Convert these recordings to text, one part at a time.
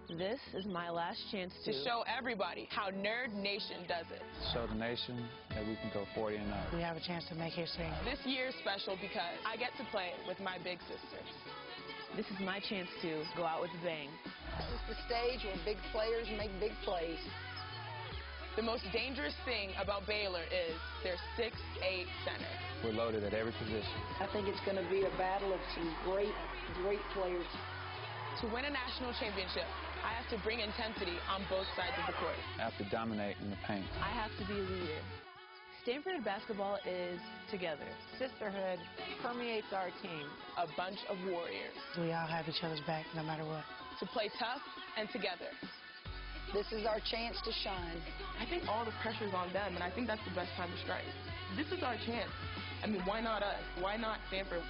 This is my last chance to show everybody how Nerd Nation does it. Show the nation that we can go 40-0. We have a chance to make history. This year is special because I get to play with my big sisters. This is my chance to go out with a bang. This is the stage where big players make big plays. The most dangerous thing about Baylor is their 6'8" center. We're loaded at every position. I think it's going to be a battle of some great players. To win a national championship, I have to bring intensity on both sides of the court. I have to dominate in the paint. I have to be a leader. Stanford basketball is together. Sisterhood permeates our team. A bunch of warriors. We all have each other's back no matter what. To play tough and together. This is our chance to shine. I think all the pressure's on them, and I think that's the best time to strike. This is our chance. I mean, why not us? Why not Stanford?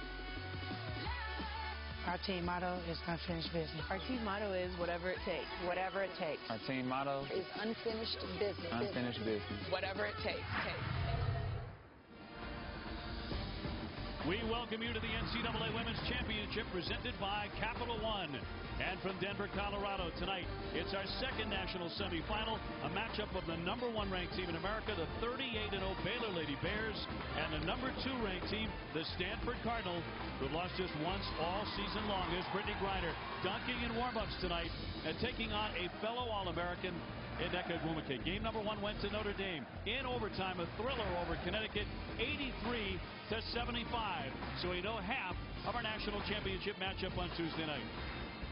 Our team motto is unfinished business. Our team motto is whatever it takes. Whatever it takes. Our team motto is unfinished business. Unfinished business. Whatever it takes. We welcome you to the NCAA Women's Championship presented by Capital One. And from Denver, Colorado tonight, it's our second national semifinal, a matchup of the #1 ranked team in America, the 38-0 Baylor Lady Bears, and the #2 ranked team, the Stanford Cardinal, who lost just once all season long. Here's Brittany Griner dunking in warm-ups tonight and taking on a fellow All-American, Nneka Ogwumike. Game #1 went to Notre Dame in overtime, a thriller over Connecticut, 83-75. So we know half of our national championship matchup on Tuesday night.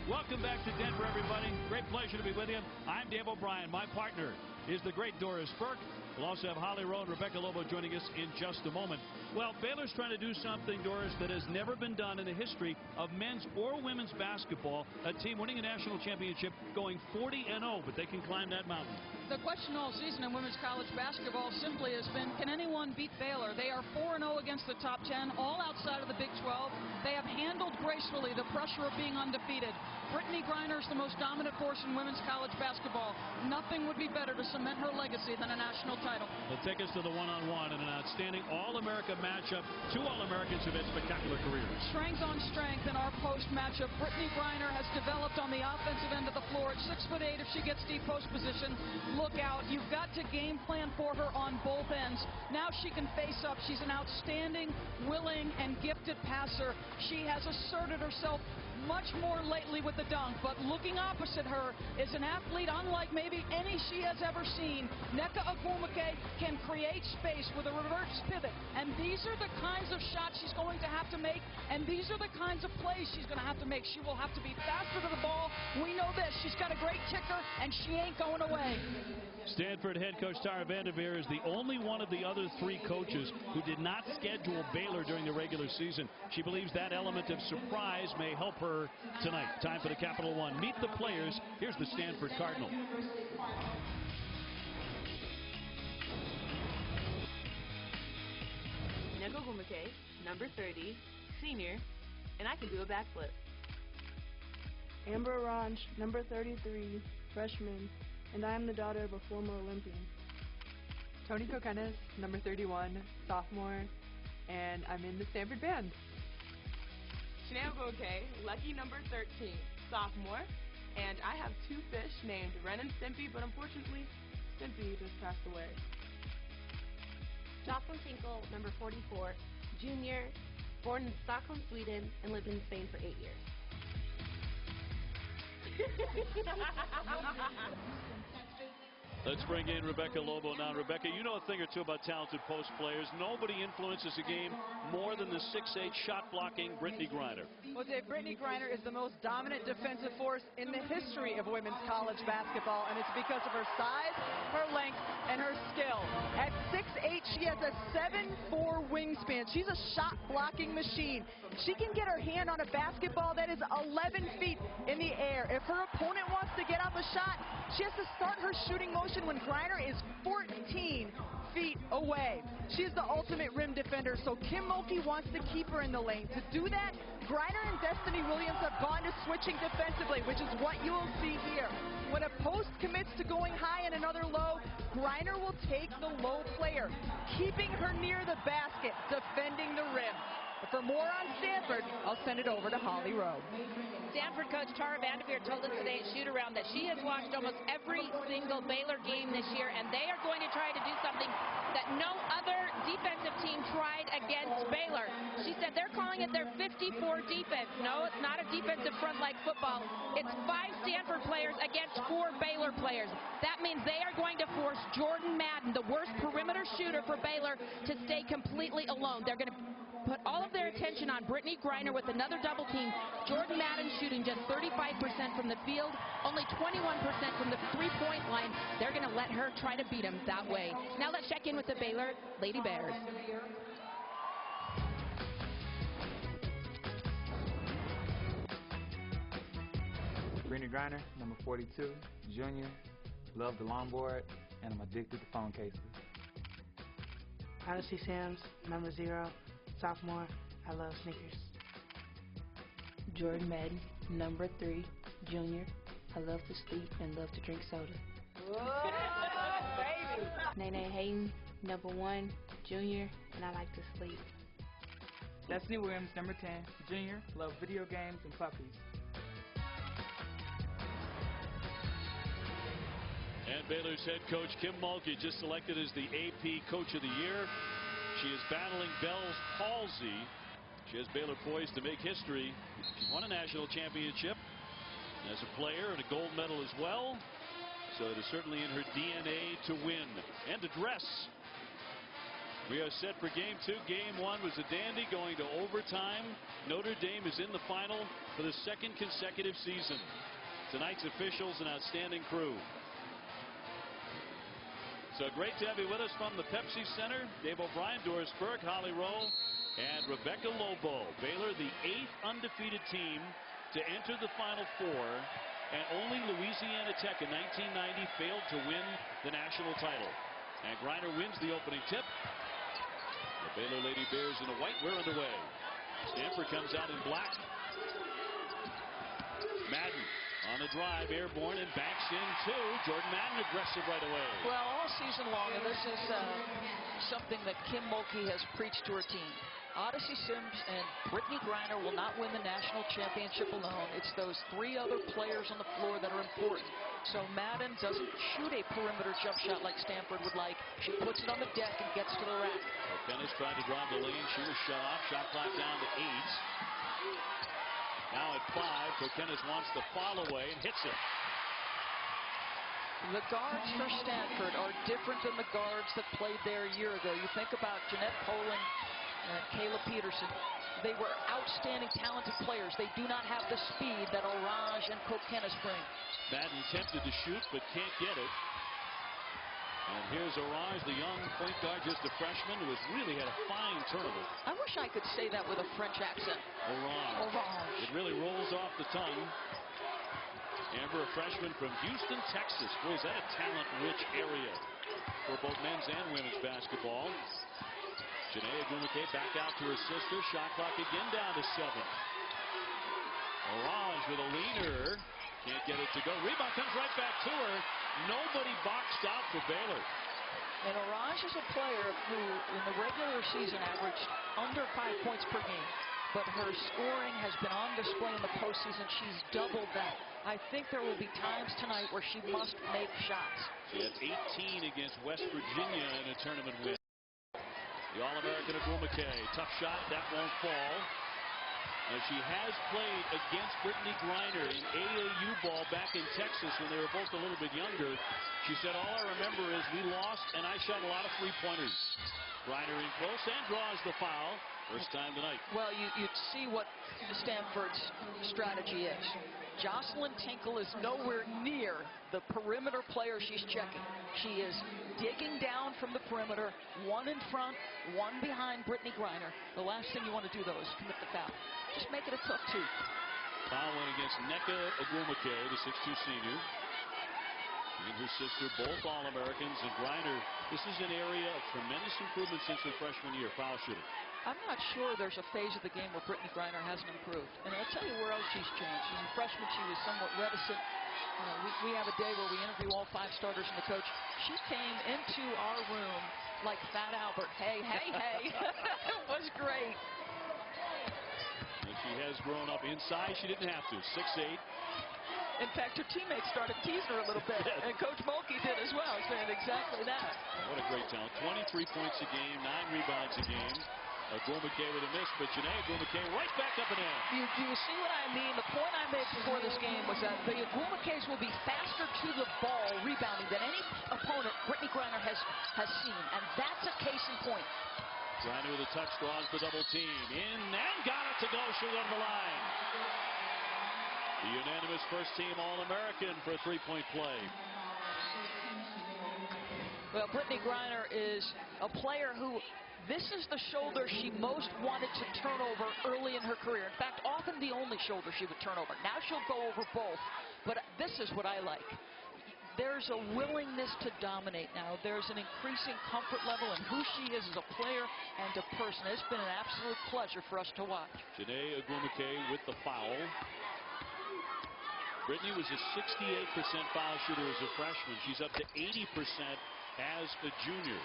Welcome back to Denver, everybody. Great pleasure to be with you. I'm Dave O'Brien. My partner is the great Doris Burke. We'll also have Holly Rowe and Rebecca Lobo joining us in just a moment. Well, Baylor's trying to do something, Doris, that has never been done in the history of men's or women's basketball. A team winning a national championship going 40-0, but they can climb that mountain. The question all season in women's college basketball simply has been, can anyone beat Baylor? They are 4-0 against the top 10, all outside of the Big 12. They have handled gracefully the pressure of being undefeated. Brittany Griner is the most dominant force in women's college basketball. Nothing would be better to cement her legacy than a national title. They'll take us to the one-on-one in an outstanding All-America matchup. Two All-Americans who've had spectacular careers. Strength on strength in our post matchup. Brittany Griner has developed on the offensive end of the floor at 6'8". If she gets deep post position, look out. You've got to game plan for her on both ends. Now she can face up. She's an outstanding, willing, and gifted passer. She has asserted herself much more lately with the dunk, but looking opposite her is an athlete unlike maybe any she has ever seen. Nneka Ogwumike can create space with a reverse pivot, and these are the kinds of shots she's going to have to make, and these are the kinds of plays she's going to have to make. She will have to be faster to the ball. We know this. She's got a great kicker, and she ain't going away. Stanford head coach Tara Vanderveer is the only one of the other three coaches who did not schedule Baylor during the regular season. She believes that element of surprise may help her tonight. Time for the Capital One. Meet the players. Here's the Stanford Cardinal. Nneka Ogwumike, number 30, senior, and I can do a backflip. Amber Ranch, number 33, freshman, and I am the daughter of a former Olympian. Toni Kokenis, number 31, sophomore, and I'm in the Stanford band. Shanae Ogwumike, lucky number 13, sophomore, and I have two fish named Ren and Stimpy, but unfortunately, Stimpy just passed away. Jocelyn Tinkle, number 44, junior, born in Stockholm, Sweden, and lived in Spain for 8 years. Let's bring in Rebecca Lobo now. Rebecca, you know a thing or two about talented post players. Nobody influences a game more than the 6'8" shot-blocking Brittany Griner. Well, Dave, Brittany Griner is the most dominant defensive force in the history of women's college basketball, and it's because of her size, her length, and her skill. At 6'8", she has a 7'4" wingspan. She's a shot-blocking machine. She can get her hand on a basketball that is 11 feet in the air. If her opponent wants to get out the shot, she has to start her shooting motion when Griner is 14 feet away. She is the ultimate rim defender, so Kim Mulkey wants to keep her in the lane. To do that, Griner and Destiny Williams have gone to switching defensively, which is what you will see here. When a post commits to going high and another low, Griner will take the low player, keeping her near the basket, defending the rim. But for more on Stanford, I'll send it over to Holly Rowe. Stanford coach Tara Vanderveer told us today at shoot-around that she has watched almost every single Baylor game this year, and they are going to try to do something that no other defensive team tried against Baylor. She said they're calling it their 54 defense. No, it's not a defensive front like football. It's 5 Stanford players against 4 Baylor players. That means they are going to force Jordan Madden, the worst perimeter shooter for Baylor, to stay completely alone. They're going to put all of their attention on Brittany Griner with another double team. Jordan Madden shooting just 35% from the field, only 21% from the three-point line. They're going to let her try to beat him that way. Now let's check in with the Baylor Lady Bears. Brittany Griner, number 42, junior. Love the longboard, and I'm addicted to phone cases. Odyssey Sims, number 0, sophomore. I love sneakers. Jordan Madden, number 3, junior. I love to sleep and love to drink soda. Whoa, baby. Nene Hayden, number 1, junior, and I like to sleep. Destiny Williams, number 10, junior. Love video games and puppies. And Baylor's head coach Kim Mulkey just selected as the AP Coach of the Year. She is battling Bell's palsy. She has Baylor poised to make history. She won a national championship as a player and a gold medal as well. So it is certainly in her DNA to win and to dress. We are set for game 2. Game 1 was a dandy going to overtime. Notre Dame is in the final for the 2nd consecutive season. Tonight's officials, an outstanding crew. So great to have you with us from the Pepsi Center. Dave O'Brien, Doris Burke, Holly Rowe, and Rebecca Lobo. Baylor, the 8th undefeated team to enter the Final Four, and only Louisiana Tech in 1990 failed to win the national title. And Griner wins the opening tip. The Baylor Lady Bears in the white. We're underway. Stanford comes out in black. Madden on the drive, airborne, and backs in two. Jordan Madden aggressive right away. Well, all season long, and this is something that Kim Mulkey has preached to her team. Odyssey Sims and Brittany Griner will not win the national championship alone. It's those 3 other players on the floor that are important. So Madden doesn't shoot a perimeter jump shot like Stanford would like. She puts it on the deck and gets to the rack. Kennis tried to drive the lane. She was shut off. Shot clock down to 8. Now at 5, Kokenis wants the follow away and hits it. The guards for Stanford are different than the guards that played there a year ago. You think about Jeanette Poling and Kayla Peterson. They were outstanding, talented players. They do not have the speed that Orage and Kokenis bring. Madden tempted to shoot, but can't get it. And here's Orage, the young point guard, just a freshman, who has really had a fine tournament. I wish I could say that with a French accent. Orage. Orage. It really rolls off the tongue. Amber, a freshman from Houston, Texas. Boy, is that a talent-rich area for both men's and women's basketball. Janae Agumake back out to her sister. Shot clock again down to 7. Orage with a leaner. Can't get it to go. Rebound comes right back to her. Nobody boxed out for Baylor. And Orage is a player who, in the regular season, averaged under 5 points per game. But her scoring has been on display in the postseason. She's doubled that. I think there will be times tonight where she must make shots. She had 18 against West Virginia in a tournament win. The All-American Agumake. Tough shot. That won't fall. Now, she has played against Brittany Griner in AAU ball back in Texas when they were both a little bit younger. She said, all I remember is we lost, and I shot a lot of three-pointers. Griner in close and draws the foul. First time tonight. Well, you'd see what Stanford's strategy is. Jocelyn Tinkle is nowhere near the perimeter player she's checking. She is digging down from the perimeter, 1 in front, 1 behind Brittany Griner. The last thing you want to do, though, is commit the foul. Just make it a tough 2. Foul went against Nneka Agumake, the 6'2 senior. And her sister, both All-Americans. And Griner, this is an area of tremendous improvement since her freshman year, foul shooting. I'm not sure there's a phase of the game where Brittany Griner hasn't improved. And I'll tell you where else she's changed. In freshman, she was somewhat reticent. We have a day where we interview all 5 starters and the coach. She came into our room like Fat Albert. Hey, hey, hey. It was great. She has grown up inside. She didn't have to. 6'8". In fact, her teammates started teasing her a little bit, and Coach Mulkey did as well, saying exactly that. What a great talent. 23 points a game, 9 rebounds a game. Agumake with a miss, but Janae Agumake right back up and in. Do you see what I mean? The point I made before this game was that the Agumakes will be faster to the ball rebounding than any opponent Brittany Griner has seen, and that's a case in point. Griner with a touch, draws the double team. In and got it to go. She'll go to the line. The unanimous first-team All-American for a three-point play. Well, Brittany Griner is a player who, this is the shoulder she most wanted to turn over early in her career. In fact, often the only shoulder she would turn over. Now she'll go over both, but this is what I like. There's a willingness to dominate now. There's an increasing comfort level in who she is as a player and a person. It's been an absolute pleasure for us to watch. Janae Agumake with the foul. Brittany was a 68% foul shooter as a freshman. She's up to 80% as a junior.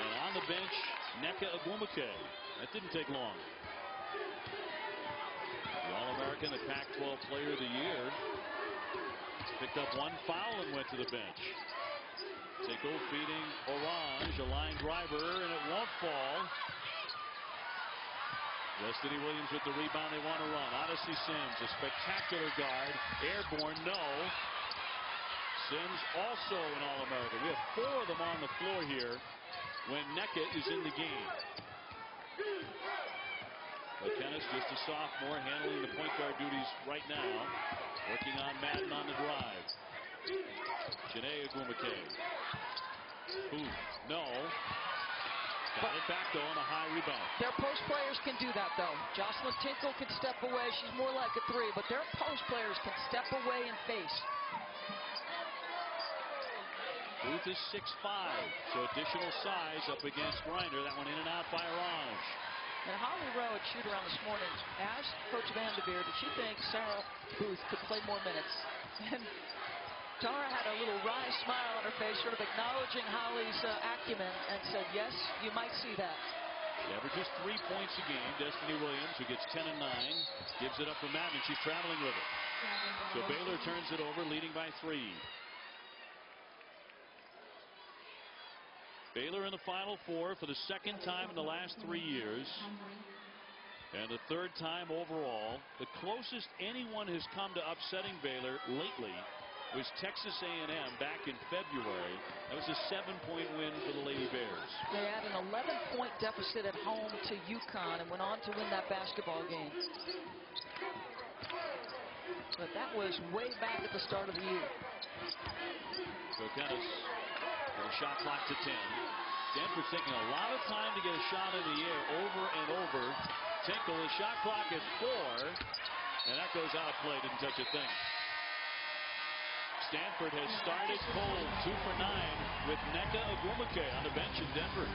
And on the bench, Nneka Agumake. That didn't take long. The All-American, the Pac-12 Player of the Year. Picked up one foul and went to the bench. Tinkle feeding Orange, a line driver, and it won't fall. Destiny Williams with the rebound. They want to run. Odyssey Sims, a spectacular guard. Airborne, no. Sims also an All-American. We have 4 of them on the floor here when Nneka is in the game. McKenna's just a sophomore, handling the point guard duties right now. Working on Madden on the drive. Janae Agumake. Booth, no. Got it back, though, on a high rebound. Their post players can do that, though. Jocelyn Tinkle can step away. She's more like a 3, but their post players can step away and face. Booth is 6'5", so additional size up against Griner. That one in and out by Orange. And Holly Rowe at shoot-around this morning asked Coach Vanderveer, did she think Sarah Booth could play more minutes? And Tara had a little wry smile on her face, sort of acknowledging Holly's acumen, and said, yes, you might see that. She averages 3 points a game. Destiny Williams, who gets 10 and 9, gives it up for Madden. She's traveling with it. So Baylor turns it over, leading by 3. Baylor in the Final Four for the second time in the last 3 years. And the third time overall. The closest anyone has come to upsetting Baylor lately was Texas A&M back in February. That was a 7-point win for the Lady Bears. They had an 11-point deficit at home to UConn and went on to win that basketball game. But that was way back at the start of the year. Kokenas with a shot clock to 10. Stanford's taking a lot of time to get a shot in the air over and over. Tinkle, the shot clock at 4, and that goes out of play. Didn't touch a thing. Stanford has started cold, 2 for 9 with Nneka Agumake on the bench in Denver.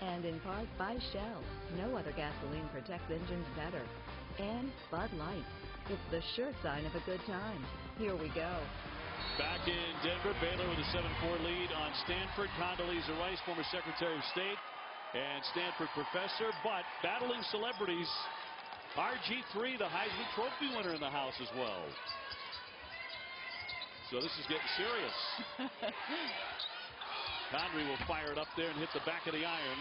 And in part by Shell. No other gasoline protects engines better. And Bud Light. It's the sure sign of a good time. Here we go. Back in Denver, Baylor with a 7-4 lead on Stanford. Condoleezza Rice, former Secretary of State and Stanford professor, but battling celebrities. RG3, the Heisman Trophy winner, in the house as well. So this is getting serious. Condrey will fire it up there and hit the back of the iron.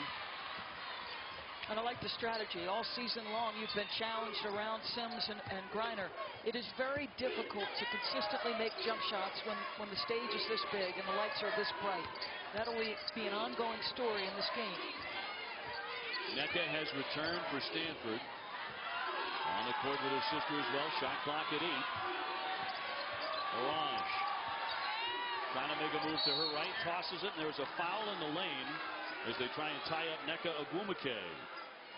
And I like the strategy. All season long, you've been challenged around Sims and Griner. It is very difficult to consistently make jump shots when the stage is this big and the lights are this bright. That'll be an ongoing story in this game. Nneka has returned for Stanford. On the court with her sister as well. Shot clock at 8. Orange trying to make a move to her right. Tosses it, and there's a foul in the lane as they try and tie up Nneka Agumake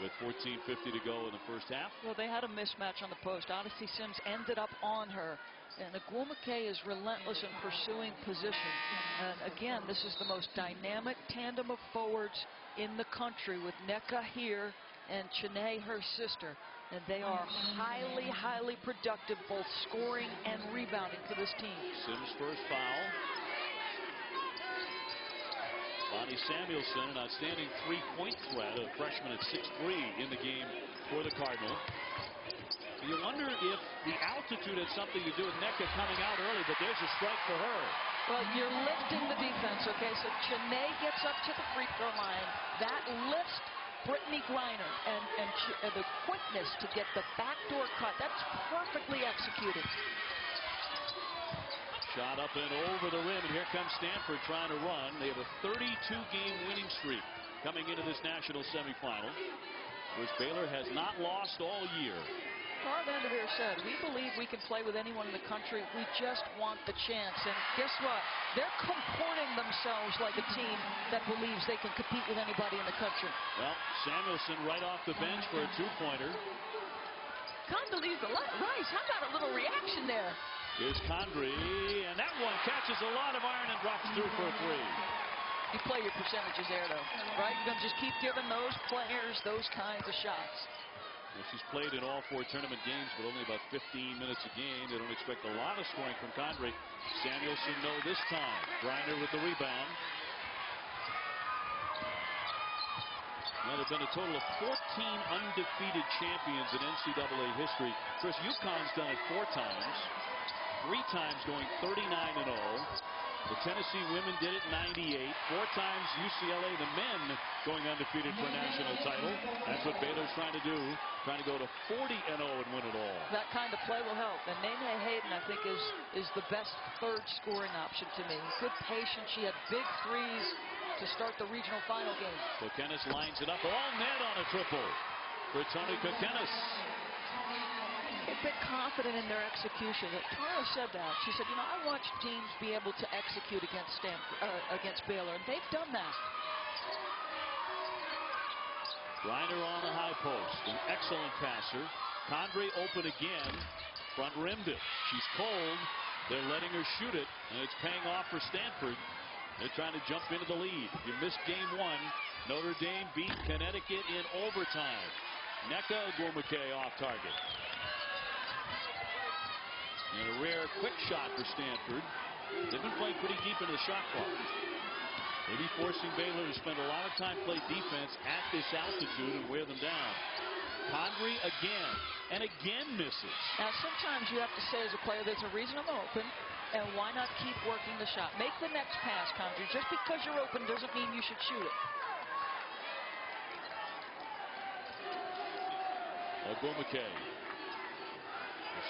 with 14:50 to go in the first half. Well, they had a mismatch on the post. Odyssey Sims ended up on her. And Agumake is relentless in pursuing position. And again, this is the most dynamic tandem of forwards in the country with Nneka here and Chene, her sister. And they are highly, highly productive, both scoring and rebounding for this team. Sims' first foul. Bonnie Samuelson, an outstanding three-point threat, a freshman at 6'3" in the game for the Cardinal. You wonder if the altitude had something to do with Nneka coming out early, but there's a strike for her. Well, you're lifting the defense, okay? So Chene gets up to the free throw line. That lifts Brittany Griner, and the quickness to get the backdoor cut. That's perfectly executed. Shot up and over the rim, and here comes Stanford trying to run. They have a 32-game winning streak coming into this national semifinal, which Baylor has not lost all year. Tara Vanderveer said, we believe we can play with anyone in the country. We just want the chance. And guess what? They're comporting themselves like a team that believes they can compete with anybody in the country. Well, Samuelson right off the bench for a two-pointer. Condoleezza Rice, how about a little reaction there? Here's Condrey, and that one catches a lot of iron and drops through for a three. You play your percentages there, though, right? You're going to just keep giving those players those kinds of shots. Well, she's played in all 4 tournament games, but only about 15 minutes a game. They don't expect a lot of scoring from Condrey. Samuelson, no this time. Griner with the rebound. Now, there have been a total of 14 undefeated champions in NCAA history. Of course, UConn's done it 4 times. 3 times going 39-0. The Tennessee women did it in '98. 4 times UCLA, the men, going undefeated for a national title. That's what Baylor's trying to do, trying to go to 40-0 and win it all. That kind of play will help. And Nene Hayden, I think, is the best third scoring option to me. Good patience. She had big threes to start the regional final game. Kokenis lines it up, all net on a triple for Tony Kokenis. A bit confident in their execution. Tara said that. She said, you know, I watched teams be able to execute against against Baylor, and they've done that. Griner on the high post, an excellent passer. Condrey open again, front rimmed it. She's cold. They're letting her shoot it, and it's paying off for Stanford. They're trying to jump into the lead. You missed game 1. Notre Dame beat Connecticut in overtime. Nneka Ogwumike off target. And a rare quick shot for Stanford. They've been playing pretty deep into the shot clock. Maybe forcing Baylor to spend a lot of time play defense at this altitude and wear them down. Condrey again and again misses. Now sometimes you have to say as a player, there's a reason I'm open, and why not keep working the shot? Make the next pass, Condrey. Just because you're open doesn't mean you should shoot it. Ogwumike.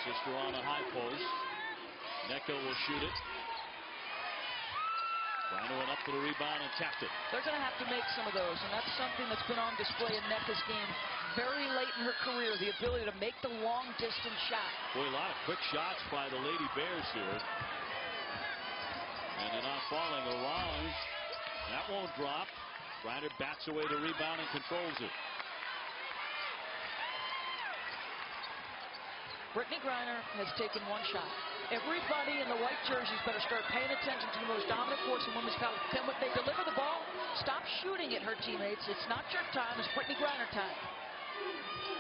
Sister on a high post. Nneka will shoot it. Griner went up for the rebound and tapped it. They're going to have to make some of those, and that's something that's been on display in Nneka's game very late in her career, the ability to make the long-distance shot. Boy, a lot of quick shots by the Lady Bears here. And they're not falling. Orange. That won't drop. Griner bats away the rebound and controls it. Brittany Griner has taken 1 shot. Everybody in the white jerseys better start paying attention to the most dominant force in women's college. Then when they deliver the ball, stop shooting at her teammates. It's not your time, it's Brittany Griner time.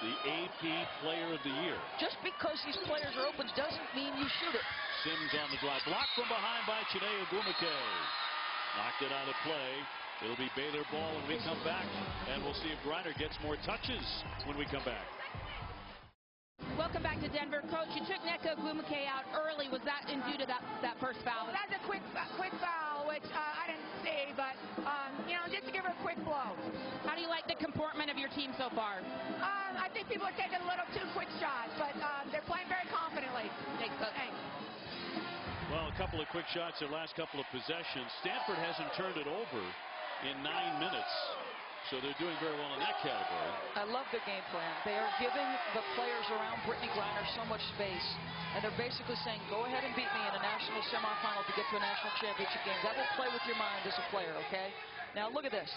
The AP Player of the Year. Just because these players are open doesn't mean you shoot it. Sims on the drive. Blocked from behind by Chene Ogwumike. Knocked it out of play. It'll be Baylor ball when we come back. And we'll see if Griner gets more touches when we come back. Welcome back to Denver. Coach, you took Nneka Ogwumike out early. Was that due to that first foul? That's a quick foul, which I didn't see, but, you know, just to give her a quick blow. How do you like the comportment of your team so far? I think people are taking a little too quick shots, but they're playing very confidently. Thanks, Coach. Thanks. Well, a couple of quick shots their last couple of possessions. Stanford hasn't turned it over in 9 minutes. So they're doing very well in that category. I love their game plan. They are giving the players around Brittany Griner so much space. And they're basically saying, go ahead and beat me in a national semifinal to get to a national championship game. That will play with your mind as a player, okay? Now look at this.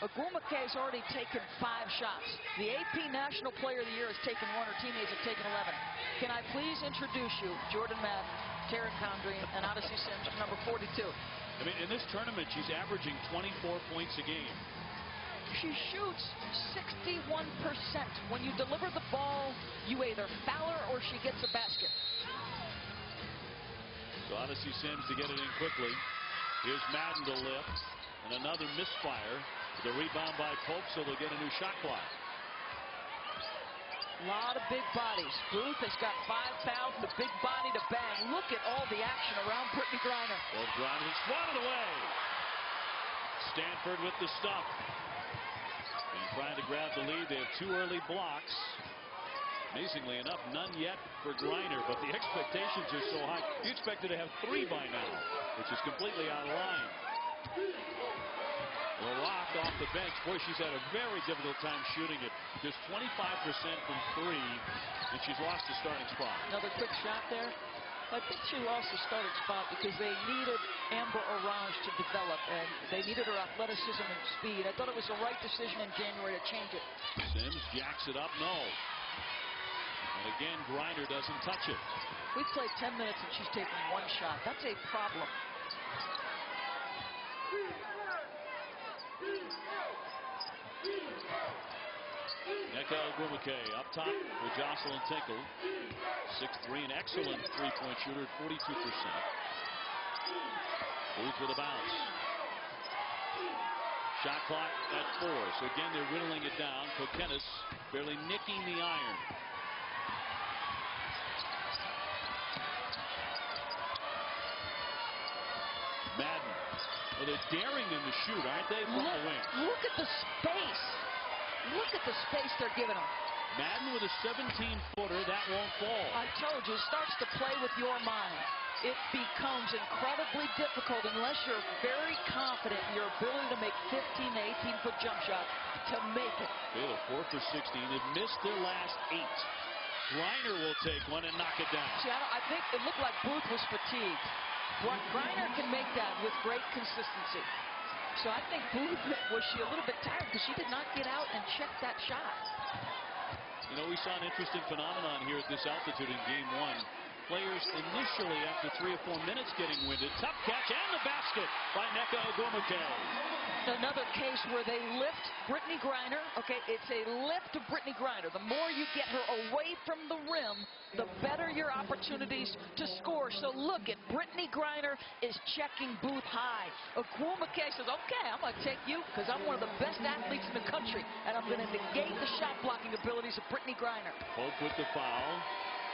Ogwumike has already taken 5 shots. The AP National Player of the Year has taken 1. Her teammates have taken 11. Can I please introduce you, Jordan Madden, Taryn Condrey, and Odyssey Sims, number 42. I mean, in this tournament, she's averaging 24 points a game. She shoots 61%. When you deliver the ball, you either foul her or she gets a basket. So Odyssey Sims to get it in quickly. Here's Madden to lift. And another misfire. The rebound by Pope, so they'll get a new shot clock. A lot of big bodies. Booth has got 5 fouls, the big body to bang. Look at all the action around Brittany Griner. Well, Griner has swatted away. Stanford with the stuff. And trying to grab the lead. They have 2 early blocks. Amazingly enough, none yet for Griner, but the expectations are so high. You expect her to have 3 by now, which is completely out of line. Rock off the bench. Boy, she's had a very difficult time shooting it. Just 25% from 3, and she's lost the starting spot. Another quick shot there. I think she lost the starting spot because they needed Amber Orange to develop, and they needed her athleticism and speed. I thought it was the right decision in January to change it. Sims jacks it up, no. And again, Griner doesn't touch it. We played 10 minutes and she's taken 1 shot. That's a problem. Nneka Ogwumike up top with Jocelyn Tinkle. 6'3", an excellent three-point shooter, 42%. Booth with a bounce. Shot clock at 4. So again, they're whittling it down. Kokenis barely nicking the iron. Madden. Well, they're daring them to shoot, aren't they? From the wing. Look at the space. Look at the space they're giving them. Madden with a 17-footer. That won't fall. I told you, it starts to play with your mind. It becomes incredibly difficult unless you're very confident in your ability to make 15 to 18-foot jump shots to make it. Baylor 4 for 16. They've missed their last 8. Griner will take one and knock it down. See, I think it looked like Booth was fatigued. Griner can make that with great consistency. So I think Booth, was she a little bit tired because she did not get out and check that shot. You know, we saw an interesting phenomenon here at this altitude in game 1. Players initially, after 3 or 4 minutes, getting winded. Tough catch and the basket by Nneka Ogwumike. Another case where they lift Brittany Griner. Okay, it's a lift of Brittany Griner. The more you get her away from the rim, the better your opportunities to score. So look at Brittany Griner is checking Booth high. Ogwumike says, okay, I'm going to take you because I'm one of the best athletes in the country, and I'm going to negate the shot blocking abilities of Brittany Griner. Pope with the foul.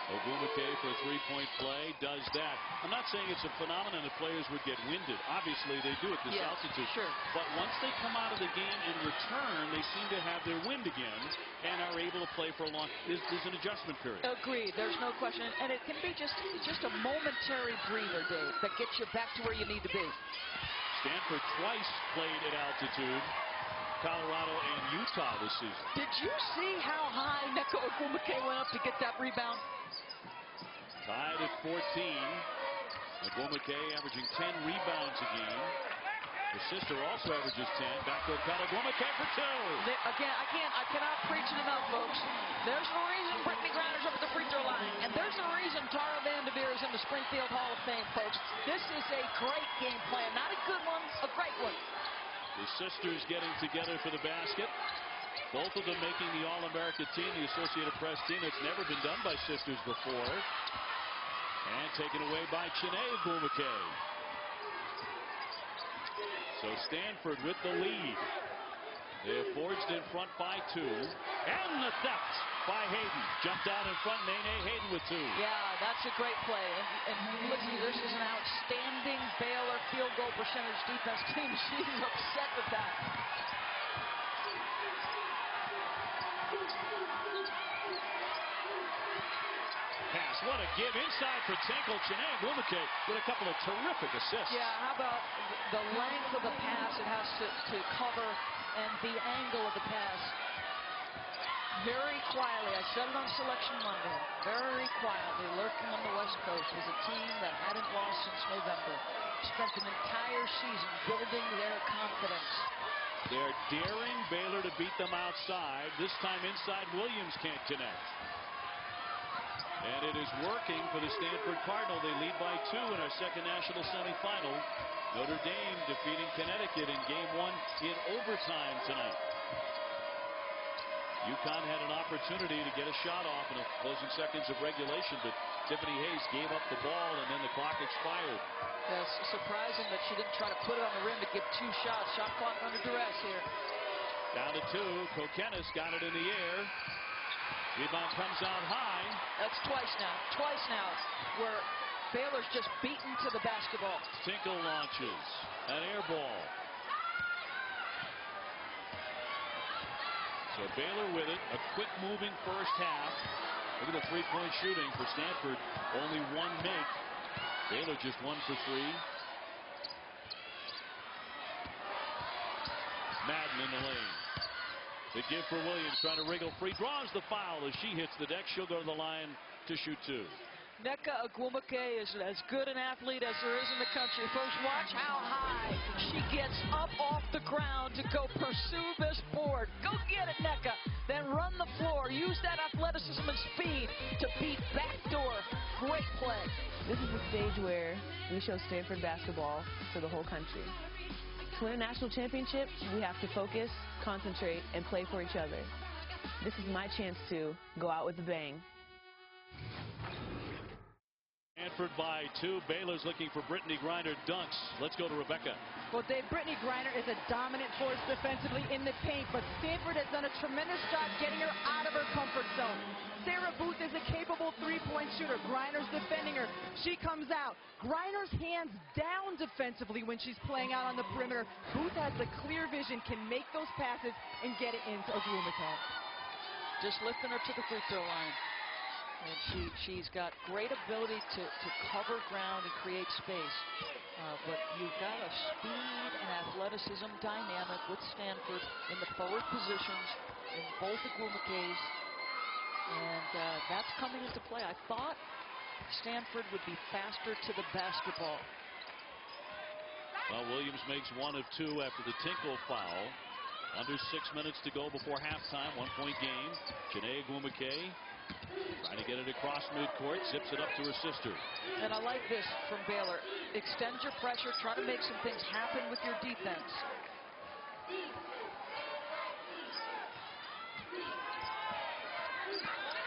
Ogwumike for a 3-point play does that. I'm not saying it's a phenomenon that players would get winded. Obviously, they do at this altitude. Sure. But once they come out of the game in return, they seem to have their wind again and are able to play for a long. There's an adjustment period. Agreed. There's no question, and it can be just a momentary breather, Dave, that gets you back to where you need to be. Stanford twice played at altitude. Colorado and Utah this season. Did you see how high Nneka Ogwumike went up to get that rebound? Tied at 14. Ogwumike averaging 10 rebounds a game. Her sister also averages 10. Back to Ogwumike for 2. I cannot preach it enough, folks. There's a reason Brittany Griner's up at the free throw line, and there's a reason Tara Vanderveer is in the Springfield Hall of Fame, folks. This is a great game plan. Not a good one, a great one. The sisters getting together for the basket. Both of them making the All-America team, the Associated Press team. It's never been done by sisters before. And taken away by Chiney Ogwumike. So Stanford with the lead. They have forged in front by 2. And the theft by Hayden. Jumped out in front, Nene Hayden with 2. Yeah, that's a great play. And listen, this is an outstanding Baylor field goal percentage defense team. She's upset with that. Pass, what a give inside for Tinkle. Chiney Ogwumike with a couple of terrific assists. Yeah, how about the length of the pass it has to cover and the angle of the pass. Very quietly, I said it on Selection Monday, very quietly lurking on the West Coast was a team that hadn't lost since November. Spent an entire season building their confidence. They're daring Baylor to beat them outside. This time inside, Williams can't connect. And it is working for the Stanford Cardinal. They lead by 2 in our second national semifinal. Notre Dame defeating Connecticut in game 1 in overtime tonight. UConn had an opportunity to get a shot off in the closing seconds of regulation, but Tiffany Hayes gave up the ball, and then the clock expired. Yes, surprising that she didn't try to put it on the rim to give 2 shots. Shot clock under duress here. Down to 2. Kokenis got it in the air. Rebound comes out high. That's twice now, where Baylor's just beaten to the basketball. Tinkle launches an air ball. So Baylor with it, a quick moving first half. Look at the three-point shooting for Stanford. Only 1 make. Baylor just 1 for 3. Madden in the lane. The give for Williams, trying to wriggle free, draws the foul as she hits the deck. She'll go to the line to shoot 2. Nneka Ogwumike is as good an athlete as there is in the country. Folks, watch how high she gets up off the ground to go pursue this board. Go get it, Nneka. Then run the floor. Use that athleticism and speed to beat backdoor. Great play. This is the stage where we show Stanford basketball to the whole country. To win a national championship, we have to focus, concentrate, and play for each other. This is my chance to go out with a bang. Stanford by 2. Baylor's looking for Brittany Griner dunks. Let's go to Rebecca. Well, Dave, Brittany Griner is a dominant force defensively in the paint, but Stanford has done a tremendous job getting her out of her comfort zone. Sarah Booth is a capable three-point shooter. Griner's defending her. She comes out. Griner's hands down defensively when she's playing out on the perimeter. Booth has the clear vision, can make those passes, and get it into Ogwumike. Just lifting her to the free throw line. And she's got great ability to cover ground and create space. But you've got a speed and athleticism dynamic with Stanford in the forward positions in both Ogwumike's. And that's coming into play. I thought Stanford would be faster to the basketball. Well, Williams makes 1 of 2 after the Tinkle foul. Under 6 minutes to go before halftime. 1-point game. Janae Ogwumike trying to get it across midcourt, zips it up to her sister. And I like this from Baylor. Extend your pressure, try to make some things happen with your defense.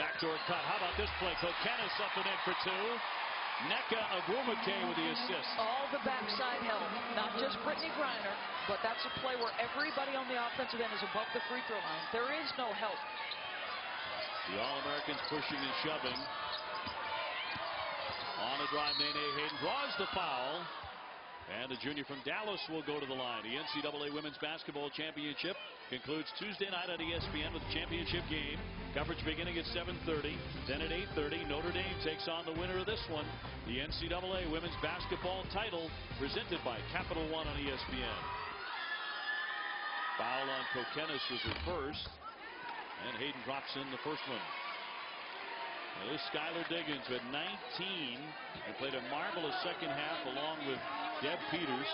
Backdoor cut. How about this play? Kokenis up and in for 2. Nneka Ogwumike with the assist. All the backside help, not just Brittany Griner, but that's a play where everybody on the offensive end is above the free throw line. There is no help. The All-Americans pushing and shoving. On a drive, Nene Hayden draws the foul. And the junior from Dallas will go to the line. The NCAA Women's Basketball Championship concludes Tuesday night on ESPN with the championship game. Coverage beginning at 7:30. Then at 8:30, Notre Dame takes on the winner of this one. The NCAA Women's Basketball title presented by Capital One on ESPN. Foul on Kokenis was her first. And Hayden drops in the first one. Well, this Skylar Diggins with 19 and played a marvelous second half along with Deb Peters,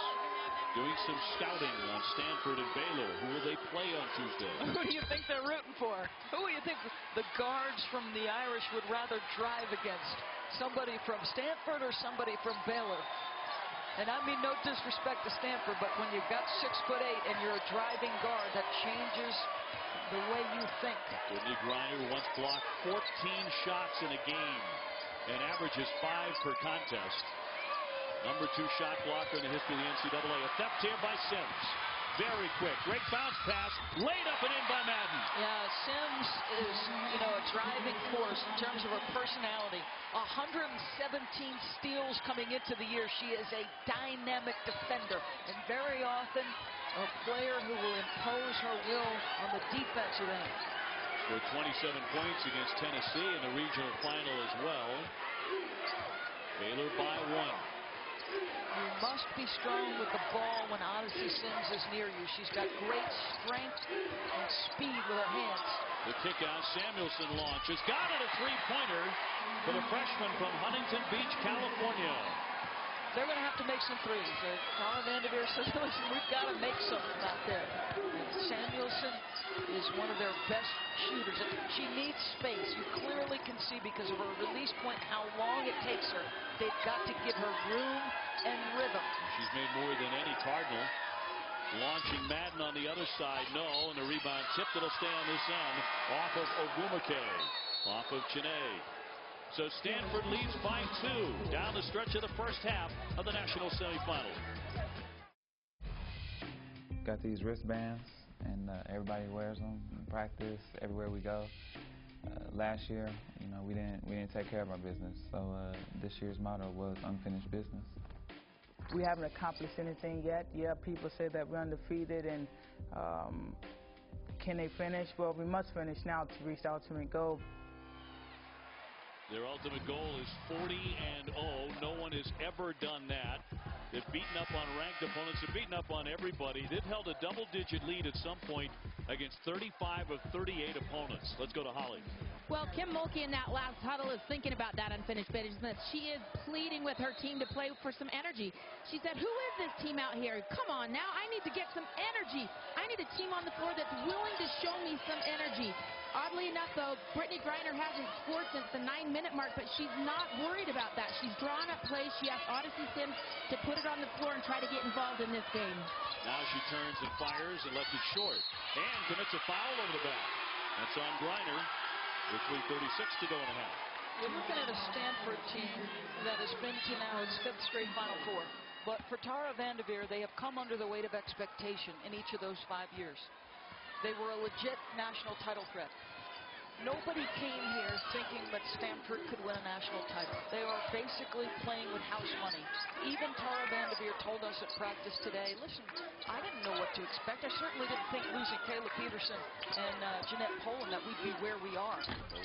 doing some scouting on Stanford and Baylor. Who will they play on Tuesday? Who do you think they're rooting for? Who do you think the guards from the Irish would rather drive against? Somebody from Stanford or somebody from Baylor? And I mean no disrespect to Stanford, but when you've got 6'8" and you're a driving guard, that changes the way you think. Brittany Griner once blocked 14 shots in a game and averages 5 per contest. Number 2 shot blocker in the history of the NCAA. A theft here by Sims. Very quick. Great bounce pass. Laid up and in by Madden. Yeah, Sims is, a driving force in terms of her personality. 117 steals coming into the year. She is a dynamic defender. And very often a player who will impose her will on the defensive end. Scored 27 points against Tennessee in the regional final as well. Baylor by 1. You must be strong with the ball when Odyssey Sims is near you. She's got great strength and speed with her hands. The kick out, Samuelson launches. Got it, a three-pointer for the freshman from Huntington Beach, California. They're going to have to make some threes. Colin Vanderveer says, listen, we've got to make something out there. And Samuelson is one of their best shooters. She needs space. You clearly can see because of her release point how long it takes her. They've got to give her room and rhythm. She's made more than any Cardinal. Launching Madden on the other side. No. And the rebound tipped. It'll stay on this end. Off of Ogwumike. Off of Chiney. So Stanford leads by 2 down the stretch of the first half of the national semifinal. Got these wristbands, and everybody wears them in practice everywhere we go. Last year, we didn't take care of our business, so this year's motto was unfinished business. We haven't accomplished anything yet. Yeah, people say that we're undefeated, and can they finish? Well, we must finish now to reach the ultimate goal. Their ultimate goal is 40-0. No one has ever done that. They've beaten up on ranked opponents. They've beaten up on everybody. They've held a double-digit lead at some point against 35 of 38 opponents. Let's go to Holly. Well, Kim Mulkey in that last huddle is thinking about that unfinished business. She is pleading with her team to play for some energy. She said, who is this team out here? Come on now, I need to get some energy. I need a team on the floor that's willing to show me some energy. Oddly enough, though, Brittany Griner hasn't scored since the 9-minute mark, but she's not worried about that. She's drawn up plays. She asked Odyssey Sims to put it on the floor and try to get involved in this game. Now she turns and fires and left it short. And commits a foul over the back. That's on Griner with 3:36 to go in the half. You're looking at a Stanford team that has been to now its 5th straight Final Four. But for Tara Vanderveer, they have come under the weight of expectation in each of those 5 years. They were a legit national title threat. Nobody came here thinking that Stanford could win a national title. They are basically playing with house money. Even Tara Vanderveer told us at practice today, listen, I didn't know what to expect. I certainly didn't think losing Kayla Peterson and Jeanette Poland that we'd be where we are.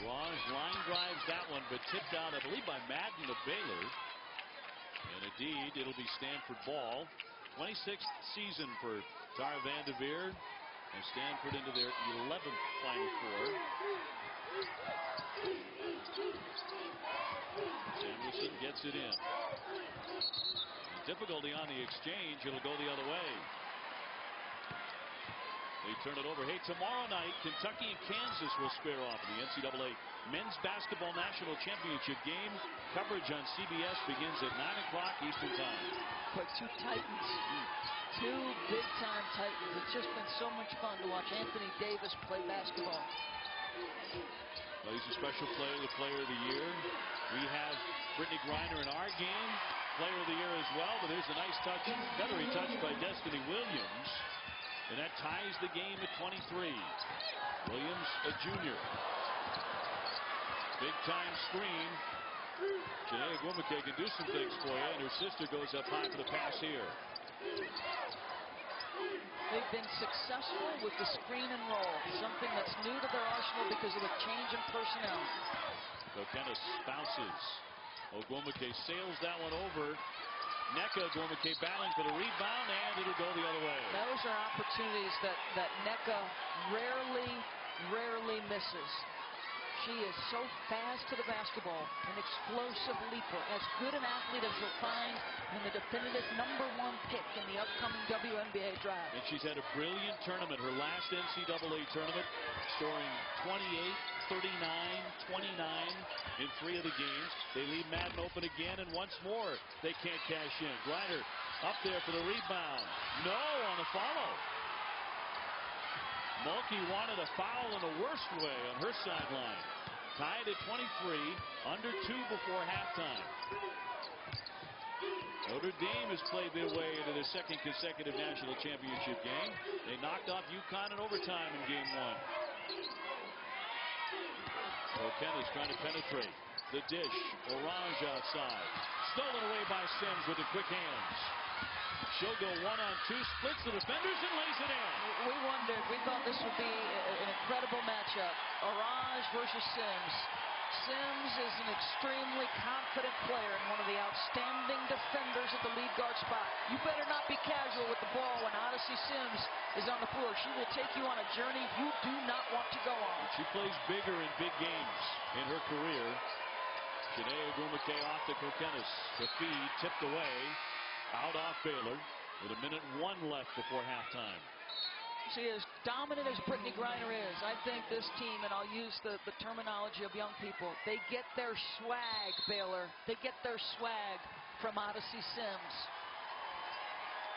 Orange line drives that one, but tipped out, I believe, by Madden of Baylor. And indeed, it'll be Stanford ball. 26th season for Tara Vanderveer. And Stanford into their 11th Final Four. Samuelson gets it in. The difficulty on the exchange, it'll go the other way. They turn it over. Hey, tomorrow night, Kentucky and Kansas will square off in the NCAA Men's Basketball National Championship game. Coverage on CBS begins at 9 o'clock Eastern Time. But 2 Titans. 2 big-time Titans. It's just been so much fun to watch Anthony Davis play basketball. Well, he's a special player, the player of the year. We have Brittany Griner in our game, player of the year as well. But here's a nice touch, feathery touch by Destiny Williams. And that ties the game at 23. Williams, a junior. Big-time screen. Chiney Ogwumike can do some things for you, and her sister goes up high for the pass here. They've been successful with the screen and roll, something that's new to their arsenal because of a change in personnel. Kokenis bounces. Ogwumike sails that one over. Nneka Ogwumike battling for the rebound, and it'll go the other way. Those are opportunities that Nneka rarely misses. She is so fast to the basketball, an explosive leaper, as good an athlete as you'll find in the definitive #1 pick in the upcoming WNBA draft. And she's had a brilliant tournament, her last NCAA tournament, scoring 28, 39, 29 in 3 of the games. They leave Madden open again, and once more they can't cash in. Griner up there for the rebound. No on the follow. Mulkey wanted a foul in the worst way on her sideline. Tied at 23, under 2 before halftime. Notre Dame has played their way into their 2nd consecutive national championship game. They knocked off UConn in overtime in game 1. Kokenis trying to penetrate. The dish, Orange outside. Stolen away by Sims with the quick hands. She'll go 1-on-2, splits the defenders, and lays it in. We wondered, we thought this would be an incredible matchup. Orange versus Sims. Sims is an extremely confident player and one of the outstanding defenders at the lead guard spot. You better not be casual with the ball when Odyssey Sims is on the floor. She will take you on a journey you do not want to go on. She plays bigger in big games in her career. Chiney Ogwumike off to Kokenis. The feed tipped away. Out off Baylor with 1:01 left before halftime. See, as dominant as Brittany Griner is, I think this team, and I'll use the terminology of young people, they get their swag, Baylor. They get their swag from Odyssey Sims.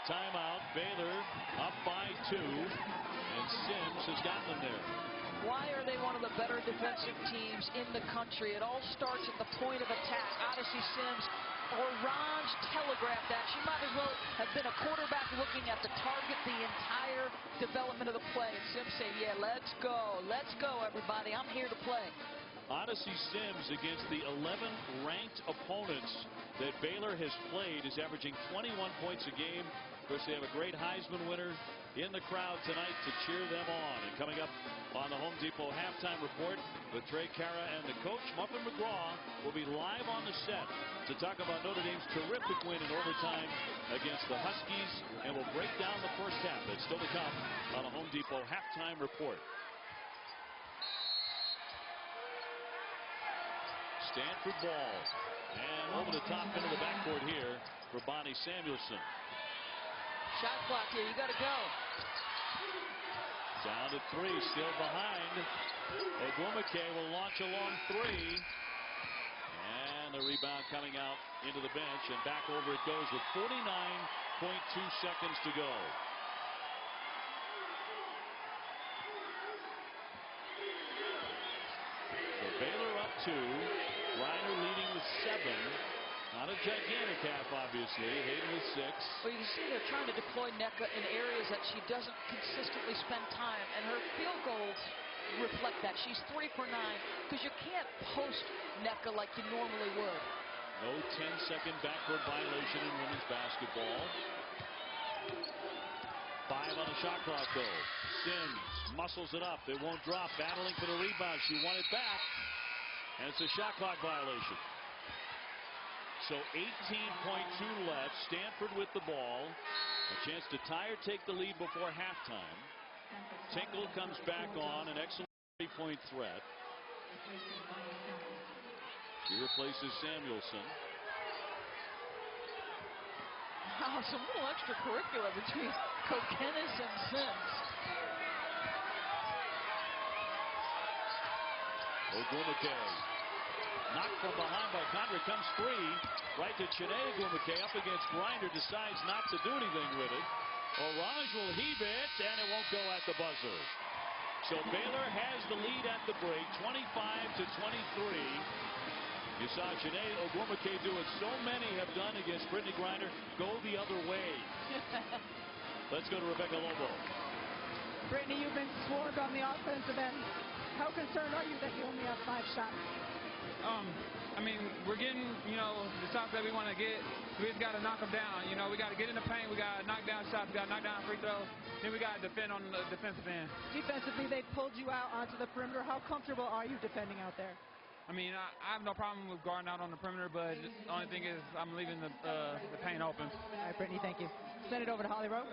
Timeout. Baylor up by 2, and Sims has gotten them there. Why are they one of the better defensive teams in the country? It all starts at the point of attack. Odyssey Sims, Orange telegraphed that. She might as well have been a quarterback looking at the target the entire development of the play. And Sims said, yeah, let's go, everybody. I'm here to play. Odyssey Sims, against the 11 ranked opponents that Baylor has played, is averaging 21 points a game. Of course, they have a great Heisman winner in the crowd tonight to cheer them on. And coming up on the Home Depot halftime report with Trey Cara and the coach, Muffin McGraw, will be live on the set to talk about Notre Dame's terrific win in overtime against the Huskies, and we'll break down the first half. That's still to come on the Home Depot halftime report. Stanford ball, and over the top into the backboard here for Bonnie Samuelson. Shot clock here, you got to go. Down to 3, still behind. Ogwumike will launch a long 3, and the rebound coming out into the bench, and back over it goes with 49.2 seconds to go. So Baylor up 2, Reiner leading with 7. Not a gigantic half, obviously. Hayden with 6. Well, you can see they're trying to deploy Nneka in areas that she doesn't consistently spend time, and her field goals reflect that. She's 3 for 9, because you can't post Nneka like you normally would. No 10-second backboard violation in women's basketball. 5 on the shot clock, though. Sims muscles it up. It won't drop. Battling for the rebound. She won it back, and it's a shot clock violation. So 18.2 left. Stanford with the ball. A chance to tie or take the lead before halftime. Tinkle comes back on, an excellent 3-point threat. She replaces Samuelson. Wow, some little extracurricular between Kokenis and Sims. Ogwumike. Knocked from behind by Condra, comes free. Right to Chiney. Ogwumike up against Grinder, decides not to do anything with it. Orange will heave it, and it won't go at the buzzer. So Baylor has the lead at the break, 25-23. You saw Chiney Ogwumike do what so many have done against Brittany Grinder, go the other way. Let's go to Rebecca Lobo. Brittany, you've been swarmed on the offensive end. How concerned are you that you only have 5 shots? I mean, we're getting, the shots that we want to get. We just got to knock them down. We got to get in the paint. We got to knock down shots. We got to knock down free throws. Then we got to defend on the defensive end. Defensively, they pulled you out onto the perimeter. How comfortable are you defending out there? I mean, I have no problem with guarding out on the perimeter, but the only thing is I'm leaving the paint open. All right, Brittany, thank you. Send it over to Holly Rowe.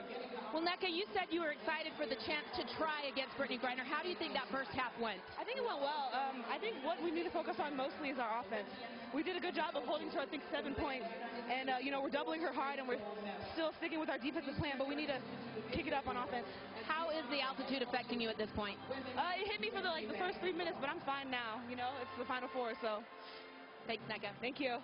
Well, Nneka, you said you were excited for the chance to try against Brittany Griner. How do you think that first half went? I think it went well. I think what we need to focus on mostly is our offense. We did a good job of holding to, I think, 7 points. And, we're doubling her hard, and we're still sticking with our defensive plan, but we need to kick it up on offense. How is the altitude affecting you at this point? It hit me for the first 3 minutes, but I'm fine now. It's the Final Four, so. Thanks, Nneka. Thank you.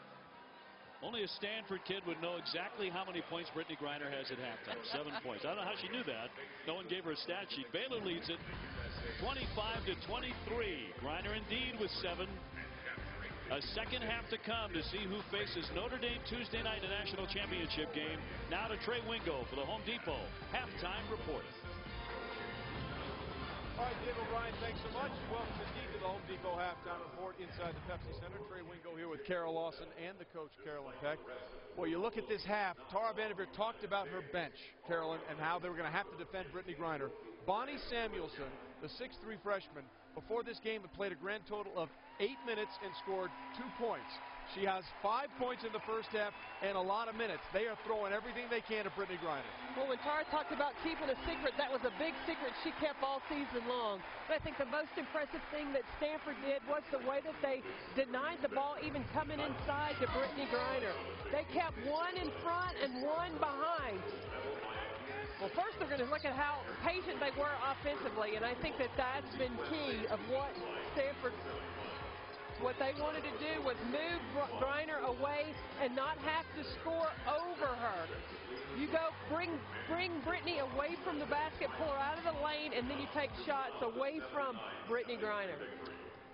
Only a Stanford kid would know exactly how many points Brittany Griner has at halftime. 7 points. I don't know how she knew that. No one gave her a stat sheet. Baylor leads it 25-23. Griner indeed with 7. A second half to come to see who faces Notre Dame Tuesday night in the national championship game. Now to Trey Wingo for the Home Depot halftime report. All right, Diego Bryan, thanks so much. Welcome indeed to the Home Depot halftime report inside the Pepsi Center. Trey Wingo here with Carol Lawson and the coach, Carolyn Peck. Well, you look at this half. Tara Vanderveer talked about her bench, Carolyn, and how they were going to have to defend Brittany Griner. Bonnie Samuelson, the 6'3 freshman, before this game had played a grand total of 8 minutes and scored 2 points. She has 5 points in the first half and a lot of minutes. They are throwing everything they can at Brittany Griner. Well, when Tara talked about keeping a secret, that was a big secret she kept all season long. But I think the most impressive thing that Stanford did was the way that they denied the ball even coming inside to Brittany Griner. They kept one in front and one behind. Well, first they're going to look at how patient they were offensively, and I think that that's been key of what Stanford. What they wanted to do was move Griner away lane and not have to score over her. You go bring Brittany away from the basket, pull her out of the lane, and then you take shots away from Brittany Griner.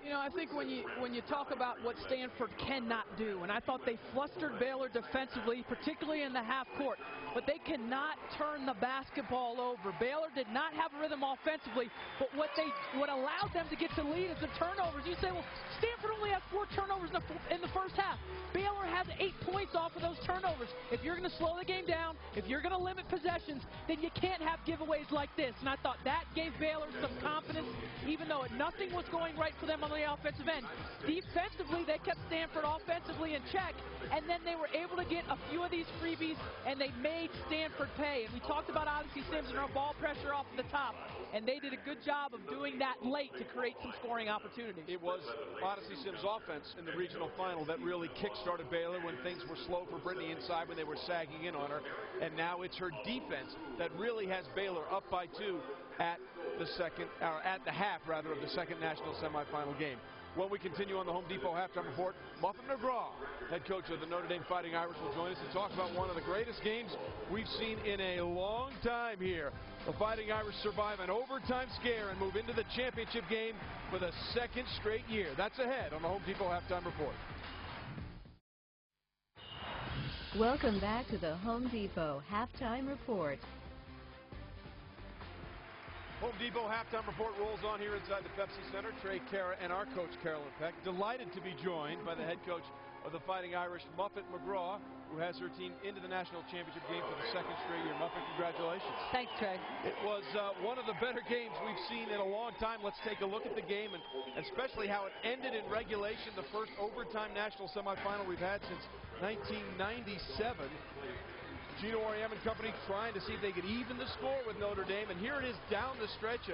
You know, I think when you talk about what Stanford cannot do, and I thought they flustered Baylor defensively, particularly in the half court, but they cannot turn the basketball over. Baylor did not have a rhythm offensively, but what allowed them to get to lead is the turnovers. You say, well, Stanford only has 4 turnovers in the first half. Baylor has 8 points off of those turnovers. If you're going to slow the game down, if you're going to limit possessions, then you can't have giveaways like this. And I thought that gave Baylor some confidence, even though nothing was going right for them on the offensive end. Defensively, they kept Stanford offensively in check, and then they were able to get a few of these freebies, and they made Stanford pay. And we talked about Odyssey Sims and her ball pressure off the top, and they did a good job of doing that late to create some scoring opportunities. It was Odyssey Sims' offense in the regional final that really kick-started Baylor when things were slow for Brittany inside, when they were sagging in on her, and now it's her defense that really has Baylor up by 2 at the half of the second national semifinal game. When we continue on the Home Depot halftime report, Muffet McGraw, head coach of the Notre Dame Fighting Irish, will join us to talk about one of the greatest games we've seen in a long time here. The Fighting Irish survive an overtime scare and move into the championship game for the 2nd straight year. That's ahead on the Home Depot halftime report. Welcome back to the Home Depot halftime report. Home Depot halftime report rolls on here inside the Pepsi Center. Trey Cara and our coach, Carolyn Peck, delighted to be joined by the head coach of the Fighting Irish, Muffet McGraw, who has her team into the national championship game for the 2nd straight year. Muffet, congratulations. Thanks, Trey. It was one of the better games we've seen in a long time. Let's take a look at the game, and especially how it ended in regulation, the first overtime national semifinal we've had since 1997. Gino Auriemma and company trying to see if they could even the score with Notre Dame, and here it is down the stretch.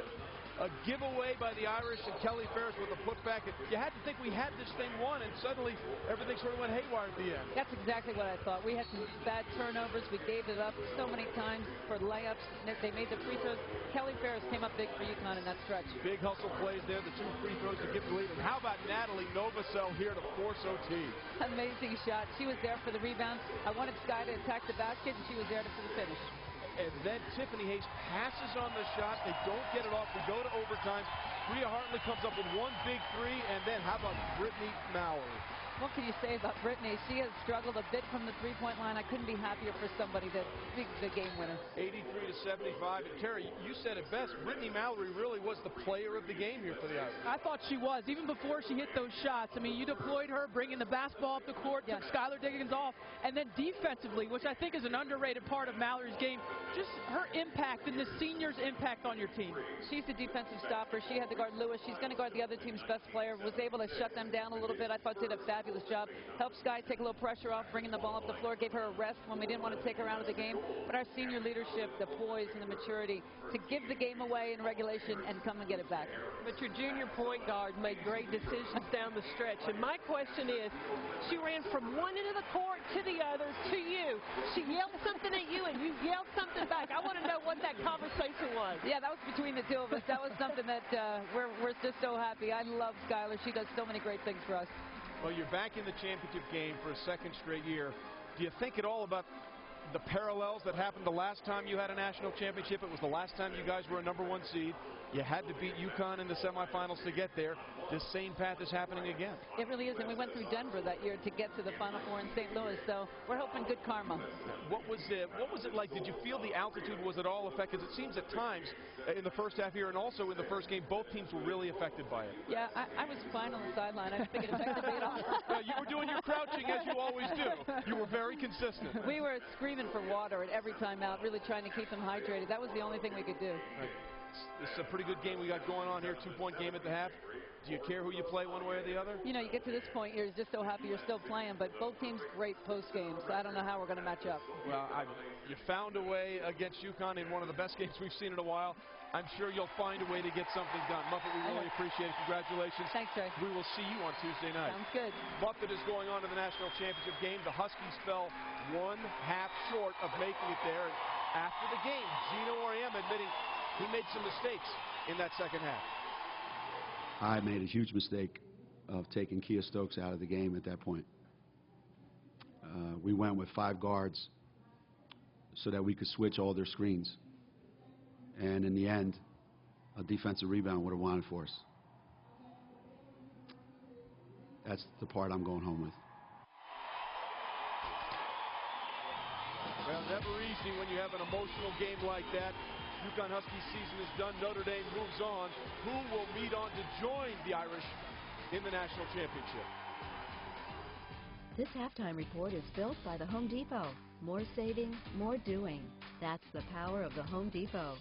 A giveaway by the Irish and Kelly Ferris with a putback. You had to think we had this thing won, and suddenly everything sort of went haywire at the end. That's exactly what I thought. We had some bad turnovers. We gave it up so many times for layups. They made the free throws. Kelly Ferris came up big for UConn in that stretch. Big hustle plays there, the 2 free throws to give the lead. And how about Natalie Novosel here to force OT? Amazing shot. She was there for the rebound. I wanted Sky to attack the basket, and she was there for the finish. And then Tiffany Hayes passes on the shot. They don't get it off. We go to overtime. Bria Hartley comes up with 1 big 3, and then how about Brittany Mallory? What can you say about Brittany? She has struggled a bit from the three-point line. I couldn't be happier for somebody that big the game winner. 83-75. And Terry, you said it best. Brittany Mallory really was the player of the game here for the Irish. I thought she was, even before she hit those shots. I mean, you deployed her, bringing the basketball up the court, took Skylar Diggins off, and then defensively, which I think is an underrated part of Mallory's game, just her impact and the seniors' impact on your team. She's the defensive stopper. She had to guard Lewis. She's going to guard the other team's best player. Was able to shut them down a little bit. I thought did a fabulous job. Helped Sky take a little pressure off, bringing the ball up the floor, gave her a rest when we didn't want to take her out of the game. But our senior leadership, the poise and the maturity to give the game away in regulation and come and get it back. But your junior point guard made great decisions down the stretch. And my question is, she ran from one end of the court to the other to you. She yelled something at you and you yelled something back. I want to know what that conversation was. Yeah, that was between the 2 of us. That was something that we're just so happy. I love Skylar. She does so many great things for us. Well, you're back in the championship game for a 2nd straight year. Do you think at all about the parallels that happened the last time you had a national championship? It was the last time you guys were a #1 seed. You had to beat UConn in the semifinals to get there. This same path is happening again. It really is, and we went through Denver that year to get to the Final Four in St. Louis, so we're hoping good karma. What was it like? Did you feel the altitude was at all affected? Because it seems at times in the first half here and also in the first game, both teams were really affected by it. Yeah, I was fine on the sideline. I don't think it affected me at all. Yeah, you were doing your crouching as you always do. You were very consistent. We were screaming for water at every timeout, really trying to keep them hydrated. That was the only thing we could do. Right. This is a pretty good game we got going on here. 2-point game at the half. Do you care who you play one way or the other? You know, you get to this point, you're just so happy you're still playing, but both teams great post games. So I don't know how we're going to match up. Well, you found a way against UConn in one of the best games we've seen in a while. I'm sure you'll find a way to get something done. Muffet, we really appreciate it. Congratulations. Thanks, Trey. We will see you on Tuesday night. Sounds good. Muffet is going on to the national championship game. The Huskies fell 1 half short of making it there. And after the game, Gino Auriemma admitting he made some mistakes in that second half. I made a huge mistake of taking Kia Stokes out of the game at that point. we went with 5 guards so that we could switch all their screens. And in the end, a defensive rebound would have won it for us. That's the part I'm going home with. Well, never easy when you have an emotional game like that. UConn Huskies season is done. Notre Dame moves on. Who will meet on to join the Irish in the national championship? This halftime report is built by the Home Depot. More saving, more doing. That's the power of the Home Depot.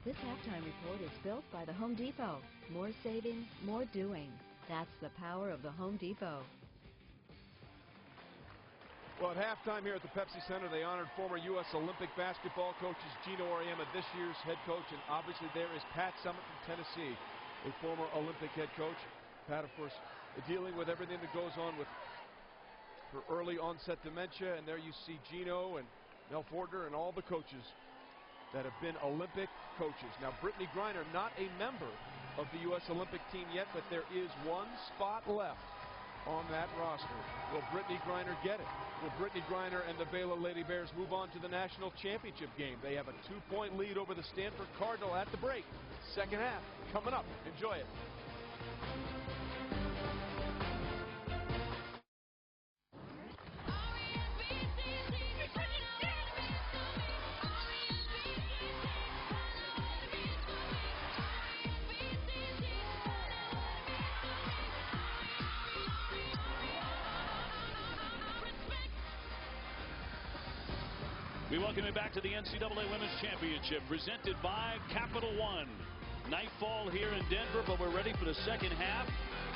This halftime report is built by the Home Depot. More saving, more doing. That's the power of the Home Depot. Well, at halftime here at the Pepsi Center, they honored former U.S. Olympic basketball coaches Gino Auriemma, this year's head coach, and obviously there is Pat Summitt from Tennessee, a former Olympic head coach. Pat, of course, dealing with everything that goes on with her early onset dementia, and there you see Gino and Mel Fortner and all the coaches that have been Olympic coaches. Now, Brittany Griner, not a member of the U.S. Olympic team yet, but there is one spot left on that roster. Will Brittany Griner get it? Will Brittany Griner and the Baylor Lady Bears move on to the national championship game? They have a 2-point lead over the Stanford Cardinal at the break. Second half coming up. Enjoy it. We welcome you back to the NCAA Women's Championship presented by Capital One. Nightfall here in Denver, but we're ready for the second half.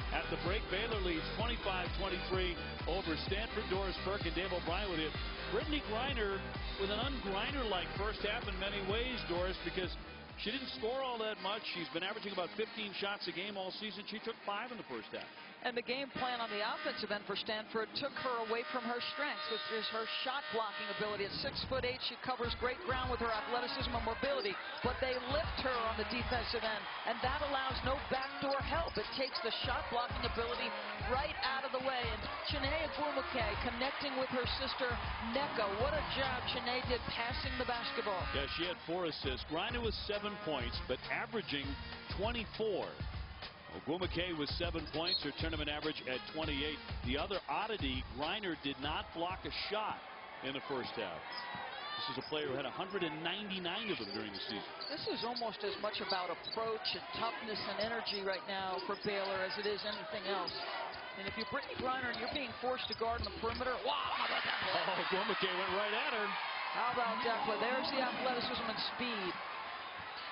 At the break, Baylor leads 25-23 over Stanford. Doris Burke and Dave O'Brien with it. Brittany Griner with an un-Griner-like first half in many ways, Doris, because she didn't score all that much. She's been averaging about 15 shots a game all season. She took 5 in the first half. And the game plan on the offensive end for Stanford took her away from her strengths, which is her shot blocking ability. At 6'8", she covers great ground with her athleticism and mobility, but they lift her on the defensive end, and that allows no backdoor help. It takes the shot blocking ability right out of the way. And Chiney Agwumike connecting with her sister Nneka. What a job Chiney did passing the basketball. Yeah, she had 4 assists. Griner was 7 points, but averaging 24. Agwumike with 7 points, her tournament average at 28. The other oddity, Griner did not block a shot in the first half. This is a player who had 199 of them during the season. This is almost as much about approach and toughness and energy right now for Baylor as it is anything else. And if you're Brittany Griner and you're being forced to guard on the perimeter, wow, how about that? Oh, Agwumike went right at her. How about that? There's the athleticism and speed.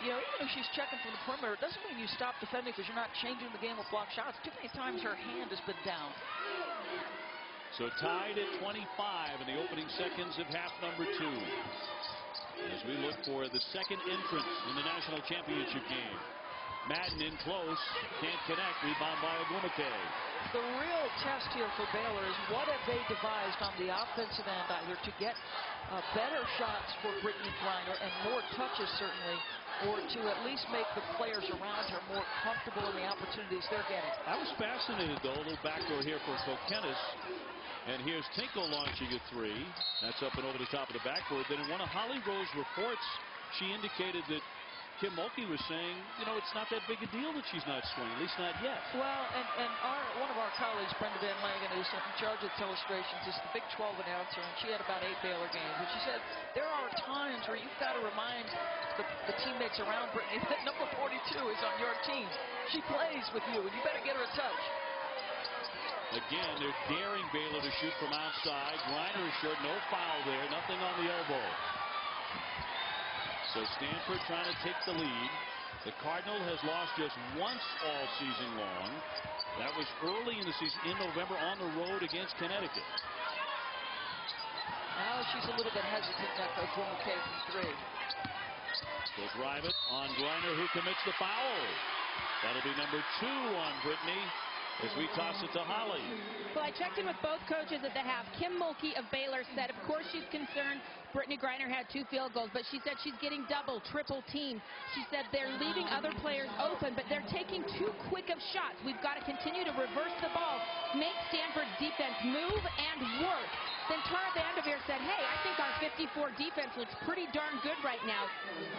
You know, even if she's checking from the perimeter, it doesn't mean you stop defending because you're not changing the game with block shots. Too many times her hand has been down. So tied at 25 in the opening seconds of half number 2. As we look for the second entrance in the national championship game. Madden in close, can't connect, rebound by Agwumike. The real test here for Baylor is what have they devised on the offensive end, either to get better shots for Brittany Griner and more touches certainly, or to at least make the players around her more comfortable in the opportunities they're getting. I was fascinated, though, a little backdoor here for Kokenis. And here's Tinkle launching a 3. That's up and over the top of the backboard. Then in one of Holly Rowe's reports, she indicated that Kim Mulkey was saying, you know, it's not that big a deal that she's not swinging, at least not yet. Well, and one of our colleagues, Brenda Van Langen, who's in charge of Illustrations, is the Big 12 announcer, and she had about 8 Baylor games. And she said there are times where you've got to remind the teammates around Brittany that number 42 is on your team. She plays with you, and you better get her a touch. Again, they're daring Baylor to shoot from outside. Griner is short, no foul there, nothing on the elbow. So Stanford trying to take the lead. The Cardinal has lost just once all season long. That was early in the season in November on the road against Connecticut. Now she's a little bit hesitant, Nneka Agwumike from 3. So drive it on Griner, who commits the foul. That'll be number 2 on Brittany. as we toss it to Holly. Well, I checked in with both coaches at the half. Kim Mulkey of Baylor said, of course, she's concerned Brittany Griner had 2 field goals, but she said she's getting double, triple teamed. She said they're leaving other players open, but they're taking too quick of shots. We've got to continue to reverse the ball, make Stanford's defense move and work. Then Tara Vanderveer said, hey, I think our 54 defense looks pretty darn good right now.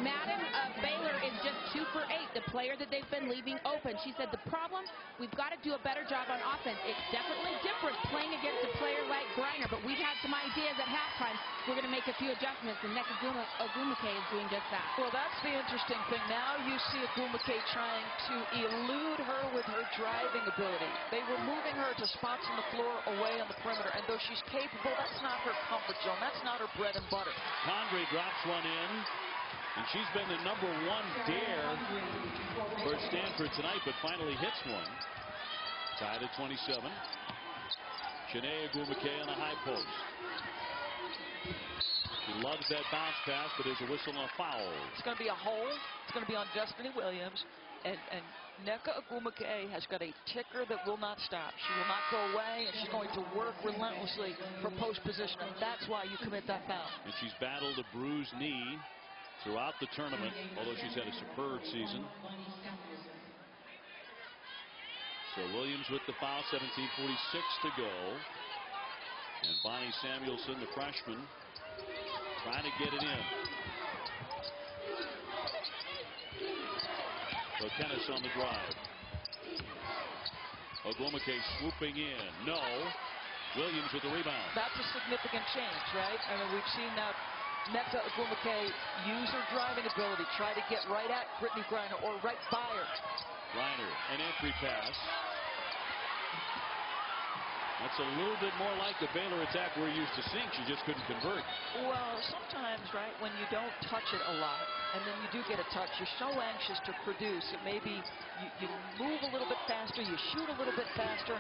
Madden of Baylor is just 2 for 8, the player that they've been leaving open. She said the problem, we've got to do a better job on offense. It's definitely different playing against a player like Griner, but we've had some ideas at halftime. We're going to make a few adjustments, and Nneka Ogwumike is doing just that. Well, that's the interesting thing. Now you see Ogwumike trying to elude her with her driving ability. They were moving her to spots on the floor away on the perimeter, and though she's capable, that's not her comfort zone. That's not her bread and butter. Condrey drops one in, and she's been the #1 dare for Stanford tonight, but finally hits one. Tied at 27. Shanae Ogwumike on a high post. She loves that bounce pass, but there's a whistle on a foul. It's going to be a hole. It's going to be on Destiny Williams. And Nneka Ogwumike has got a ticker that will not stop. She will not go away, and she's going to work relentlessly for post positioning. That's why you commit that foul. And she's battled a bruised knee throughout the tournament, although she's had a superb season. So Williams with the foul, 17:46 to go. And Bonnie Samuelson, the freshman, trying to get it in. So Kennis on the drive. Ogwumike swooping in. No. Williams with the rebound. That's a significant change, right? I mean, we've seen now Nneka Ogwumike use her driving ability, try to get right at Brittany Griner or right by her. Griner, an entry pass. That's a little bit more like the Baylor attack we're used to seeing. She just couldn't convert. Well, sometimes, right, when you don't touch it a lot, and then you do get a touch, you're so anxious to produce. It maybe you move a little bit faster, you shoot a little bit faster.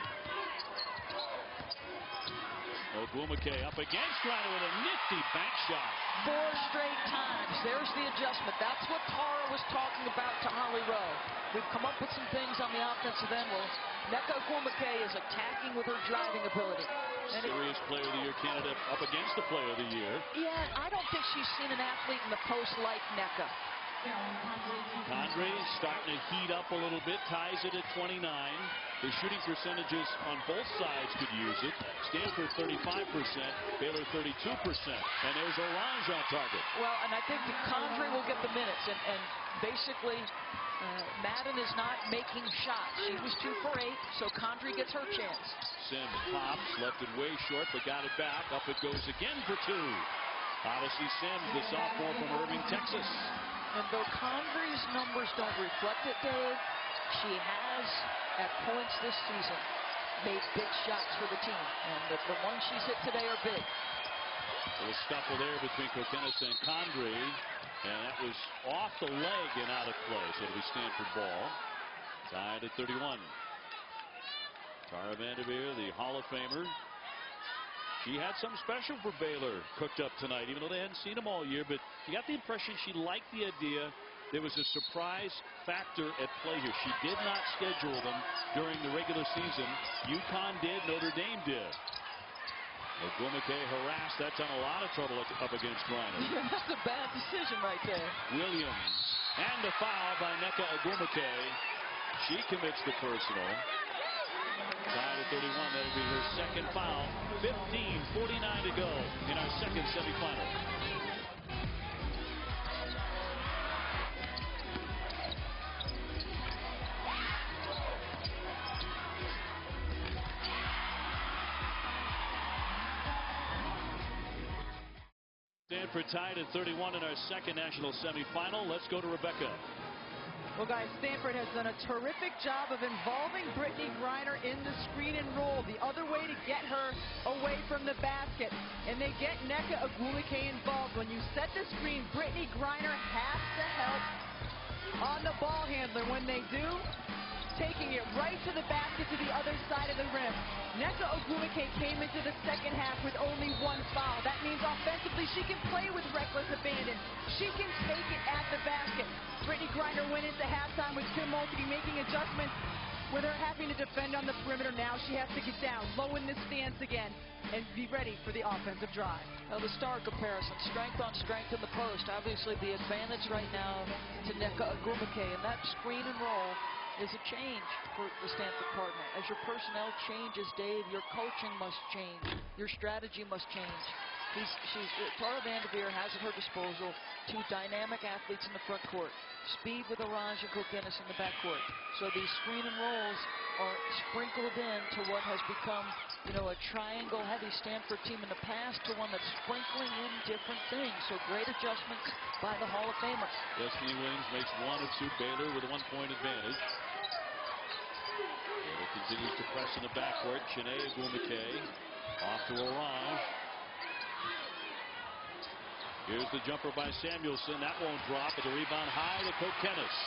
Ogwumike up against Griner with a nifty bank shot. 4 straight times. There's the adjustment. That's what Tara was talking about to Holly Rowe. We've come up with some things on the offensive end. Well, Nneka Ogwumike is attacking with her driving ability. Serious Player of the Year candidate up against the Player of the Year. Yeah, I don't think she's seen an athlete in the post like Nneka. Condrey starting to heat up a little bit, ties it at 29. The shooting percentages on both sides could use it. Stanford 35%, Baylor 32%. And there's Orange on target. Well, and I think that Condrey will get the minutes. And basically, Madden is not making shots. She was 2 for 8, so Condrey gets her chance. Sims pops, left it way short, but got it back. Up it goes again for 2. Odyssey Sims, the sophomore from Irving, Texas. And though Condrey's numbers don't reflect it, Dave, she has, at points this season, made big shots for the team. And the ones she's hit today are big. A little scuffle there between Kokenis and Condrey. And that was off the leg and out of play. So it'll be Stanford ball. Tied at 31. Tara Vanderveer, the Hall of Famer. She had something special for Baylor cooked up tonight, even though they hadn't seen them all year. But you got the impression she liked the idea. There was a surprise factor at play here. She did not schedule them during the regular season. UConn did, Notre Dame did. Ogwumike harassed. That's done a lot of trouble up against Griner. That's a bad decision right there. Williams. And the foul by Nneka Ogwumike. She commits the personal. Tied at 31. That'll be her second foul. 15:49 to go in our second semifinal. Stanford tied at 31 in our second national semifinal. Let's go to Rebecca. Well, guys, Stanford has done a terrific job of involving Brittany Griner in the screen and roll, the other way to get her away from the basket. And they get Nneka Ogwumike involved. When you set the screen, Brittany Griner has to help on the ball handler. When they do, taking it right to the basket to the other side of the rim. Nneka Ogwumike came into the second half with only 1 foul. That means offensively she can play with reckless abandon. She can take it at the basket. Brittany Griner went into halftime with Kim Mulkey making adjustments. with her having to defend on the perimeter now, she has to get down low in this stance again and be ready for the offensive drive. Well, the star comparison, strength on strength in the post. Obviously, the advantage right now to Nneka Ogwumike, and that screen and roll is a change for the Stanford Cardinal. As your personnel changes, Dave, your coaching must change. Your strategy must change. Tara Vanderveer has at her disposal two dynamic athletes in the front court. Speed with Orange and Kokenis in the backcourt. So these screen and rolls are sprinkled in to what has become, a triangle-heavy Stanford team in the past to one that's sprinkling in different things. So great adjustments by the Hall of Famer. Destiny Williams makes one of two. Baylor with a 1-point advantage. Baylor continues to press in the backcourt. Chiney Ogwumike off to Orange. Here's the jumper by Samuelson. That won't drop, but the rebound high to Kokenis.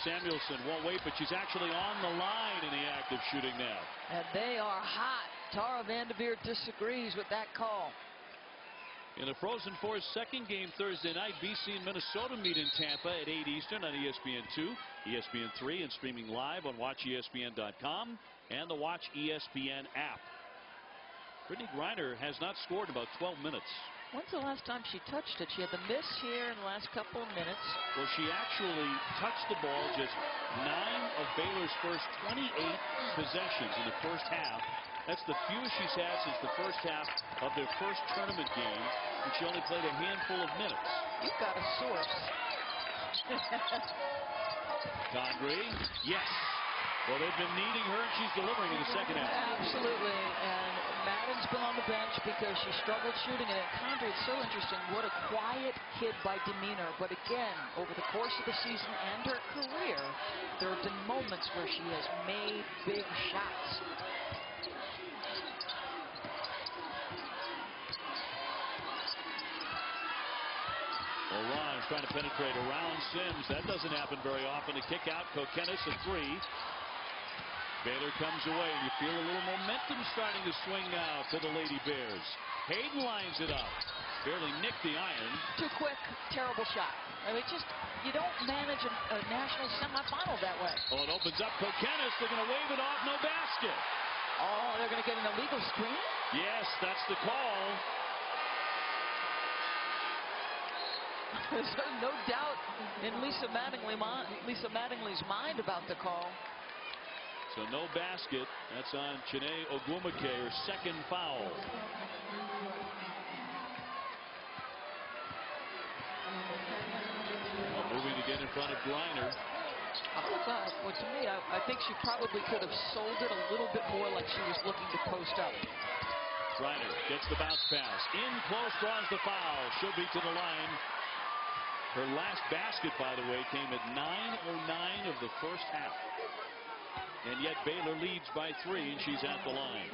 Samuelson won't wait, but she's actually on the line in the act of shooting now. And they are hot. Tara Vanderveer disagrees with that call. In the Frozen Four second game Thursday night, BC and Minnesota meet in Tampa at 8 Eastern on ESPN2, ESPN3, and streaming live on WatchESPN.com and the Watch ESPN app. Brittney Griner has not scored in about 12 minutes. When's the last time she touched it? She had the miss here in the last couple of minutes. Well, she actually touched the ball just 9 of Baylor's first 28 possessions in the first half. That's the fewest she's had since the first half of their first tournament game, and she only played a handful of minutes. You've got a source. Condrey, yes. Well, they've been needing her, and she's delivering in the second half. Absolutely, and Madden's been on the bench because she struggled shooting it. And Condrey, it's so interesting. What a quiet kid by demeanor. But again, over the course of the season and her career, there have been moments where she has made big shots. Orange trying to penetrate around Sims. That doesn't happen very often. The kick out, Kokenis a three. Baylor comes away, and you feel a little momentum starting to swing now to the Lady Bears. Hayden lines it up. Barely nicked the iron. Too quick, terrible shot. I mean, you don't manage a national semifinal that way. Oh, it opens up. Kokenis, they're going to wave it off. No basket. Oh, they're going to get an illegal screen? Yes, that's the call. There's no doubt in Lisa Mattingly's mind about the call. So no basket. That's on Chiney Ogwumike, her second foul. Well, moving to get in front of Griner. Well, to me, I think she probably could have sold it a little bit more like she was looking to post up. Griner gets the bounce pass. In close, draws the foul. She'll be to the line. Her last basket, by the way, came at 9:09 of the first half. And yet Baylor leads by 3, and she's at the line.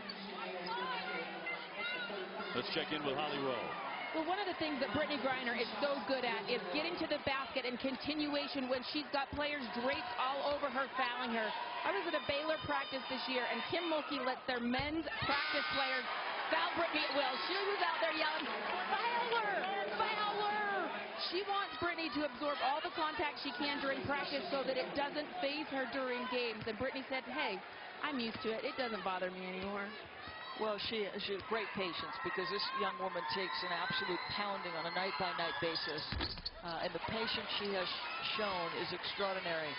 Let's check in with Holly Rowe. Well, one of the things that Brittney Griner is so good at is getting to the basket and continuation when she's got players draped all over her, fouling her. I was at a Baylor practice this year, and Kim Mulkey lets their men's practice players foul Brittney at will. She was out there yelling, "Foul her! Foul her!" She wants Brittney to absorb all the contact she can during practice so that it doesn't faze her during games. And Brittney said, "Hey, I'm used to it. It doesn't bother me anymore." Well, she has great patience because this young woman takes an absolute pounding on a night-by-night basis. And the patience she has shown is extraordinary.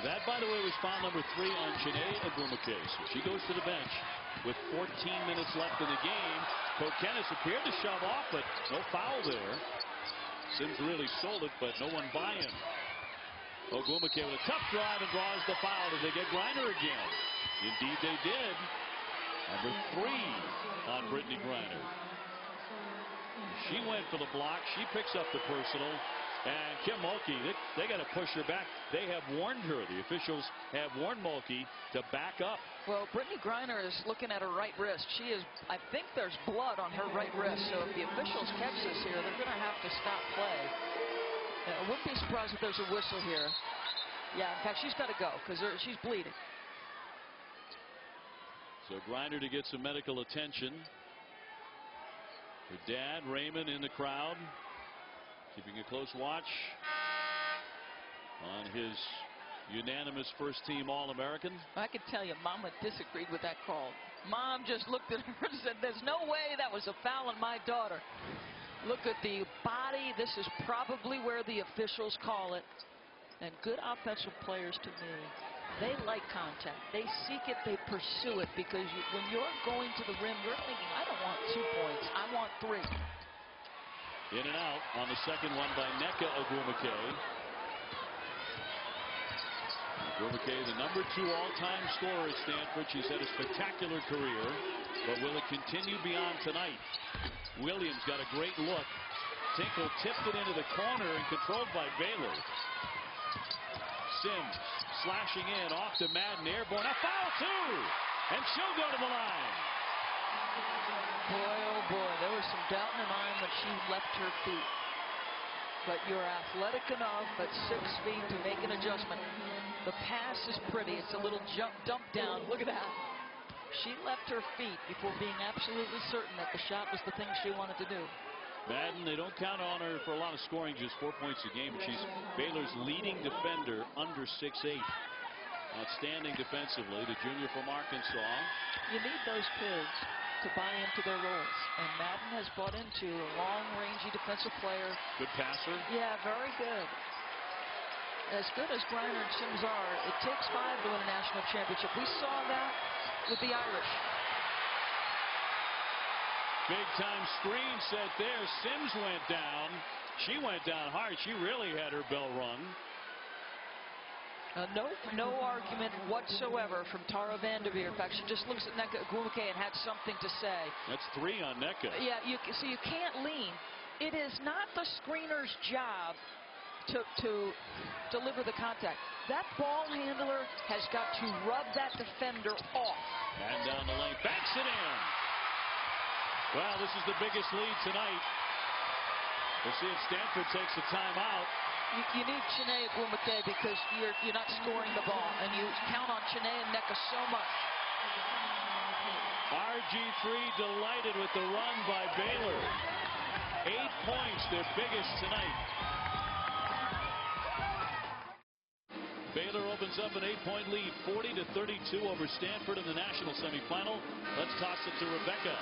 That, by the way, was foul number 3 on Chiney Ogwumike. So she goes to the bench with 14 minutes left in the game. Kokenis appeared to shove off, but no foul there. Sims really sold it, but no one by him. Ogwumike with a tough drive and draws the foul. Did they get Griner again? Indeed they did. Number 3 on Brittney Griner. She went for the block. She picks up the personal. And Kim Mulkey, they got to push her back. They have warned her. The officials have warned Mulkey to back up. Well, Brittney Griner is looking at her right wrist. I think there's blood on her right wrist. So if the officials catch this here, they're going to have to stop play. I wouldn't be surprised if there's a whistle here. Yeah, in fact, she's got to go because she's bleeding. So Griner to get some medical attention. Her dad, Raymond, in the crowd, keeping a close watch on his Unanimous first-team All-American. I can tell you, Mama disagreed with that call. Mom just looked at her and said, there's no way that was a foul on my daughter. Look at the body. This is probably where the officials call it. And good offensive players, to me, they like contact. They seek it. They pursue it, because when you're going to the rim, you're thinking, I don't want 2 points. I want 3. In and out on the second one by Nneka Ogwumike. Ogwumike, the #2 all-time scorer at Stanford. She's had a spectacular career, but will it continue beyond tonight? Williams got a great look. Tinkle tipped it into the corner and controlled by Baylor. Sims slashing in off to Madden, airborne, a foul too, and she'll go to the line. Boy, oh boy, there was some doubt in her mind when she left her feet. But you're athletic enough at 6 feet to make an adjustment. The pass is pretty. It's a little dump down. Look at that. She left her feet before being absolutely certain that the shot was the thing she wanted to do. Madden, they don't count on her for a lot of scoring, just 4 points a game, but she's Baylor's leading defender under 6'8". Outstanding defensively, the junior from Arkansas. You need those kids to buy into their roles, and Madden has bought into a long-rangey defensive player. Good passer. Yeah, very good. As good as Griner and Sims are, it takes 5 to win a national championship. We saw that with the Irish. Big-time screen set there. Sims went down. She went down hard. She really had her bell rung. No argument whatsoever from Tara Vanderveer. In fact, she just looks at Nneka Ogwumike and had something to say. That's 3 on Nneka. Yeah, so you can't lean. It is not the screener's job to deliver the contact. That ball handler has got to rub that defender off. And down the lane, banks it in. Well, this is the biggest lead tonight. We'll see if Stanford takes the timeout. You need Chiney Ogwumike because you're not scoring the ball, and you count on Chiney and Nneka so much. RG3 delighted with the run by Baylor. 8 points, their biggest tonight. Baylor opens up an 8-point lead, 40-32 over Stanford in the national semifinal. Let's toss it to Rebecca.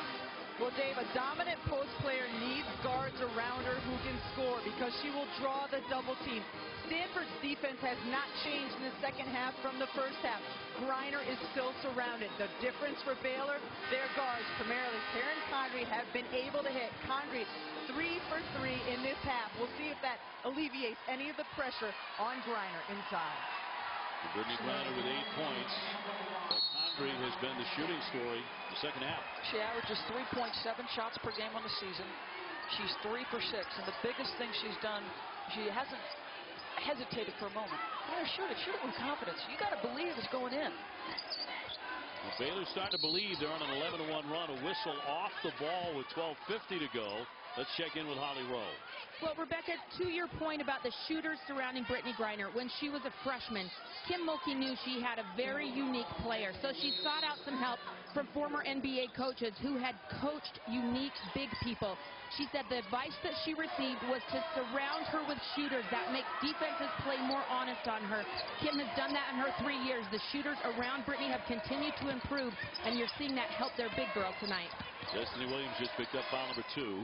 Well, Dave, a dominant post player needs guards around her who can score because she will draw the double team. Stanford's defense has not changed in the second half from the first half. Griner is still surrounded. The difference for Baylor, their guards, primarily Karen Condrey, have been able to hit. Condrey 3 for 3 in this half. We'll see if that alleviates any of the pressure on Griner inside. Brittany Griner with 8 points. Condrey has been the shooting story the second half. She averages 3.7 shots per game on the season. She's 3 for 6, and the biggest thing she's done, she hasn't hesitated for a moment. Shoot it with confidence. You got to believe it's going in. Well, Baylor's starting to believe. They're on an 11-1 run. A whistle off the ball with 12:50 to go. Let's check in with Holly Rowe. Well, Rebecca, to your point about the shooters surrounding Brittany Griner, when she was a freshman, Kim Mulkey knew she had a very unique player, so she sought out some help from former NBA coaches who had coached unique big people. She said the advice that she received was to surround her with shooters. That makes defenses play more honest on her. Kim has done that in her 3 years. The shooters around Brittany have continued to improve, and you're seeing that help their big girl tonight. Destiny Williams just picked up foul number 2.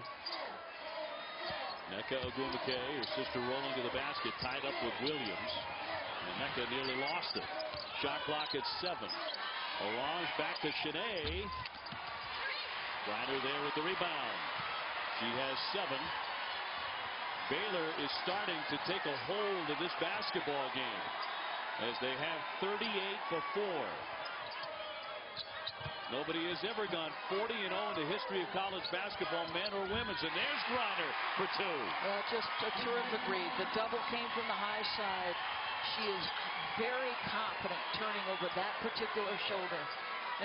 Nneka Ogwumike, her sister, rolling to the basket, tied up with Williams. And Nneka nearly lost it. Shot clock at 7. Orange back to Chiney. Griner there with the rebound. She has 7. Baylor is starting to take a hold of this basketball game as they have 38 for 4. Nobody has ever gone 40-0 in the history of college basketball, men or women's. And there's Griner for 2. Just a terrific read. The double came from the high side. She is very confident turning over that particular shoulder.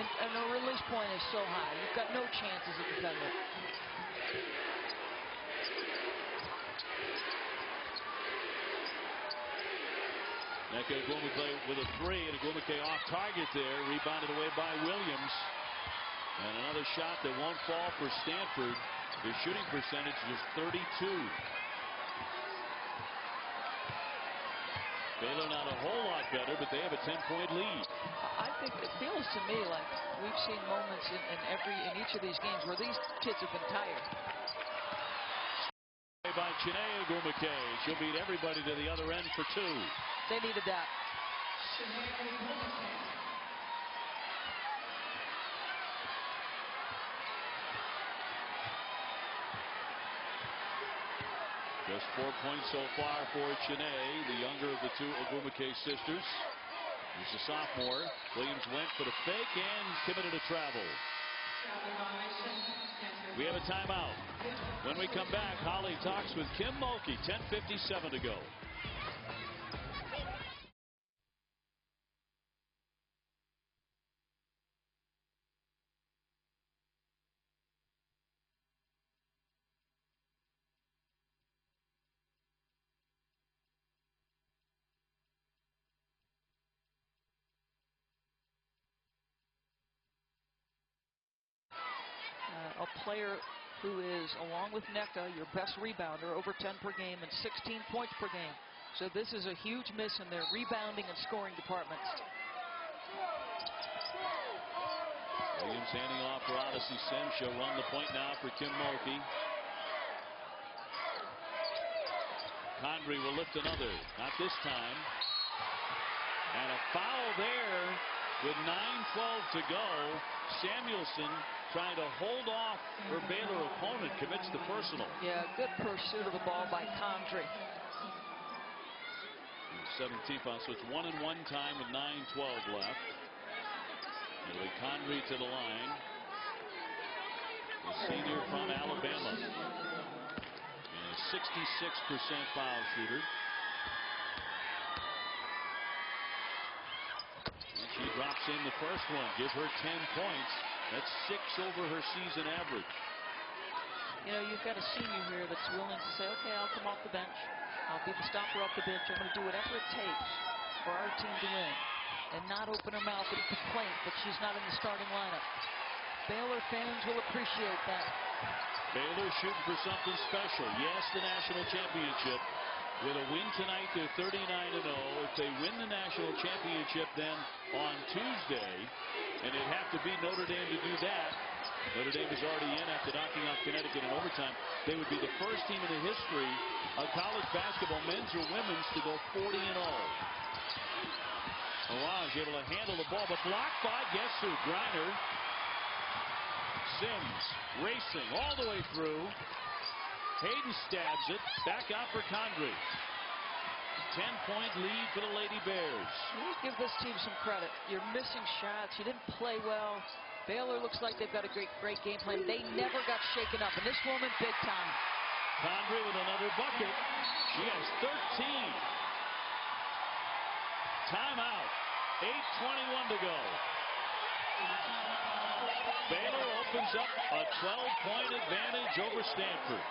And her release point is so high. You've got no chance as a defender. Nneka Ogwumike with a 3, and Ogwumike off target there, rebounded away by Williams. And another shot that won't fall for Stanford. Their shooting percentage is 32. Baylor not a whole lot better, but they have a 10-point lead. I think it feels to me like we've seen moments in each of these games where these kids have been tired. By Chiney Ogwumike. She'll beat everybody to the other end for 2. They needed that. Just 4 points so far for Chiney, the younger of the 2 Ogwumike sisters. He's a sophomore. Williams went for the fake and committed a travel. We have a timeout. When we come back, Holly talks with Kim Mulkey. 10:57 to go. A player who is, along with NECA, your best rebounder, over 10 per game and 16 points per game. So this is a huge miss in their rebounding and scoring departments. Williams handing off for Odyssey Sims. She'll run the point now for Kim Mulkey. Condrey will lift another. Not this time. And a foul there with 9:12 to go. Samuelson trying to hold off her Baylor opponent, commits the personal. Yeah, good pursuit of the ball by Condrey. 17th foul, so it's 1-and-1 time with 9:12 left. It'll be Condrey to the line. The senior from Alabama. And a 66% foul shooter. And she drops in the first one. Give her 10 points. That's 6 over her season average. You know, you've got a senior here that's willing to say, okay, I'll come off the bench. I'll be the stopper off the bench. I'm going to do whatever it takes for our team to win. And not open her mouth in complaint that she's not in the starting lineup. Baylor fans will appreciate that. Baylor shooting for something special. Yes, the national championship. With a win tonight, they're 39-0. If they win the national championship then on Tuesday, and it'd have to be Notre Dame to do that. Notre Dame is already in after knocking off Connecticut in overtime. They would be the first team in the history of college basketball, men's or women's, to go 40-0. Orange able to handle the ball, but blocked by, guess who? Griner. Sims racing all the way through. Hayden stabs it. Back out for Condrey. 10-point lead for the Lady Bears. You give this team some credit. You're missing shots. You didn't play well. Baylor looks like they've got a great game plan. They never got shaken up. And this woman, big time. Condrey with another bucket. She has 13. Timeout. 8:21 to go. Baylor opens up a 12-point advantage over Stanford.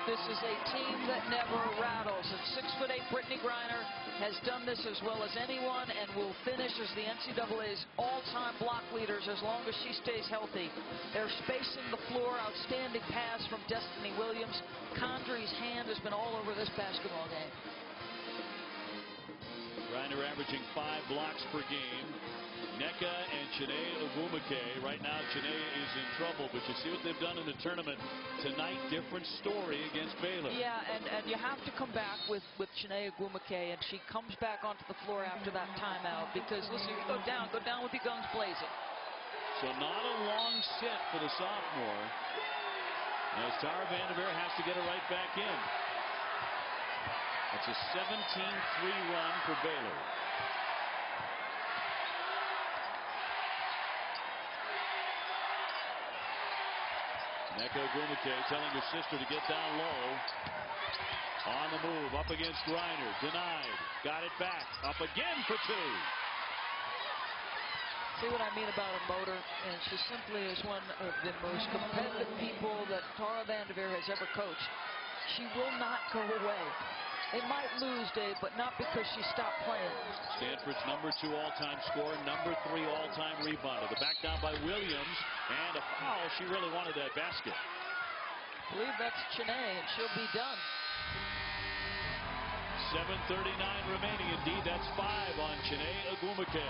This is a team that never rattles. And 6'8" Brittany Griner has done this as well as anyone and will finish as the NCAA's all-time block leaders as long as she stays healthy. They're spacing the floor. Outstanding pass from Destiny Williams. Condrey's hand has been all over this basketball game. Griner averaging 5 blocks per game. NECA and Chiney Ogwumike. Right now, Chiney is in trouble, but you see what they've done in the tournament tonight. Different story against Baylor. Yeah, and you have to come back with Chiney Ogwumike, and she comes back onto the floor after that timeout because, listen, you go down with your guns blazing. So not a long sit for the sophomore, as Tara Vanderveer has to get it right back in. It's a 17-3 run for Baylor. NECA Ogwumike telling her sister to get down low. On the move, up against Griner. Denied. Got it back. Up again for 2. See what I mean about her motor? And she simply is one of the most competitive people that Tara Vanderveer has ever coached. She will not go away. They might lose, Dave, but not because she stopped playing. Stanford's number 2 all-time scorer, number 3 all-time rebounder. The back down by Williams, and a foul. She really wanted that basket. I believe that's Chene, and she'll be done. 7:39 remaining. Indeed, that's 5 on Chene Ogwumike.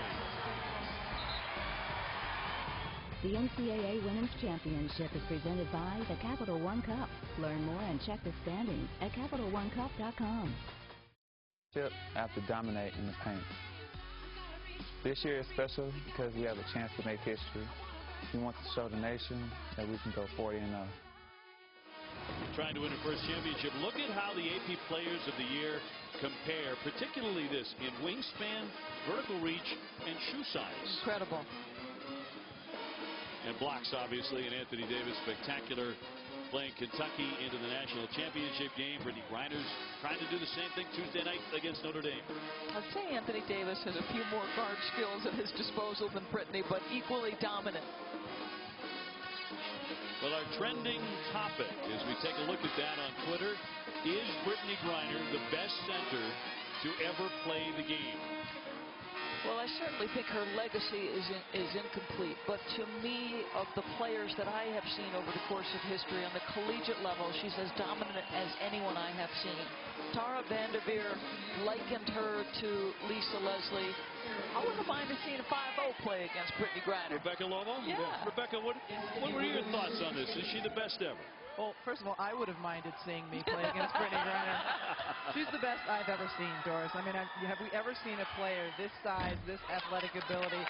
The NCAA Women's Championship is presented by the Capital One Cup. Learn more and check the standings at CapitalOneCup.com. Have to dominate in the paint. This year is special because we have a chance to make history. We want to show the nation that we can go 40-0. Trying to win a first championship. Look at how the AP Players of the Year compare, particularly this in wingspan, vertical reach, and shoe size. Incredible. And blocks, obviously, and Anthony Davis, spectacular, playing Kentucky into the national championship game. Brittney Griner's trying to do the same thing Tuesday night against Notre Dame. I'd say Anthony Davis has a few more guard skills at his disposal than Brittney, but equally dominant. Well, our trending topic, as we take a look at that on Twitter, is Brittney Griner the best center to ever play the game? Well, I certainly think her legacy is incomplete, but to me, of the players that I have seen over the course of history on the collegiate level, she's as dominant as anyone I have seen. Tara Vanderveer likened her to Lisa Leslie. I wouldn't have minded seeing a 5-0 play against Brittney Griner. Rebecca Lobo? Yeah. Rebecca, what were your thoughts on this? Is she the best ever? Well, first of all, I would have minded seeing me play against Brittney Griner. She's the best I've ever seen, Doris. I mean, have we ever seen a player this size, this athletic ability,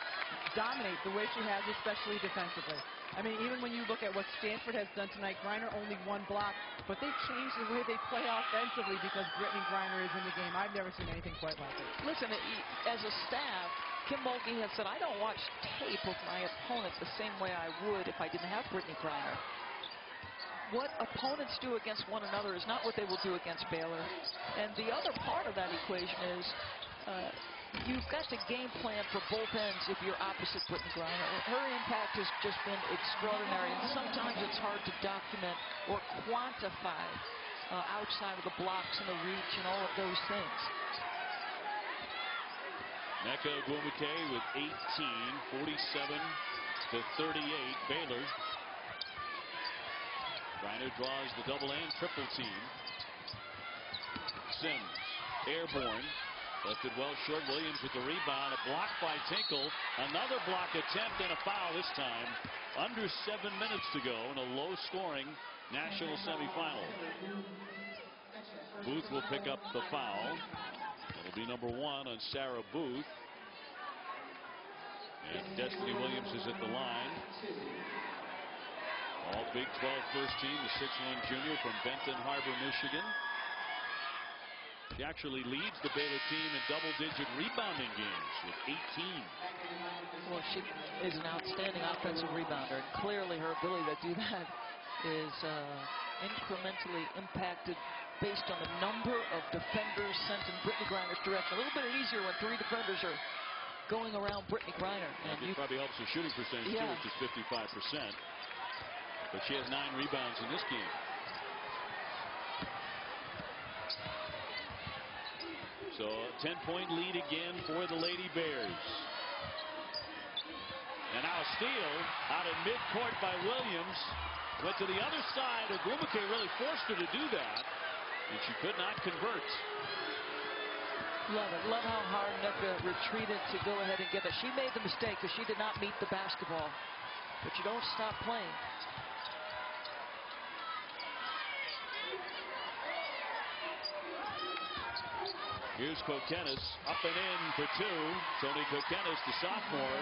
dominate the way she has, especially defensively? I mean, even when you look at what Stanford has done tonight, Griner only 1 block, but they've changed the way they play offensively because Brittney Griner is in the game. I've never seen anything quite like it. Listen, as a staff, Kim Mulkey has said, I don't watch tape of my opponents the same way I would if I didn't have Brittney Griner. What opponents do against one another is not what they will do against Baylor. And the other part of that equation is you've got to game plan for both ends if you're opposite Brittney Griner. Her impact has just been extraordinary, and sometimes it's hard to document or quantify outside of the blocks and the reach and all of those things. Nneka Ogwumike with 18, 47-38, Baylor. Griner draws the double and triple team. Sims, airborne, left it well short. Williams with the rebound, a block by Tinkle. Another block attempt and a foul this time. Under 7 minutes to go in a low-scoring national semifinal. Booth will pick up the foul. It'll be number 1 on Sarah Booth. And Destiny Williams is at the line. All Big 12 first team, the 6'1" junior from Benton Harbor, Michigan. She actually leads the Baylor team in double-digit rebounding games with 18. Well, she is an outstanding offensive rebounder, and clearly her ability to do that is incrementally impacted based on the number of defenders sent in Brittney Griner's direction. A little bit easier when 3 defenders are going around Brittney Griner. And it probably helps her shooting percentage, too, which is 55%. But she has 9 rebounds in this game. So a 10-point lead again for the Lady Bears. And now a steal out in midcourt by Williams. Went to the other side. Ogwumike really forced her to do that, and she could not convert. Love it. Love how hard Nneka retreated to go ahead and get it. She made the mistake because she did not meet the basketball. But you don't stop playing. Here's Kokenis up and in for 2. Tony Kokenis, the sophomore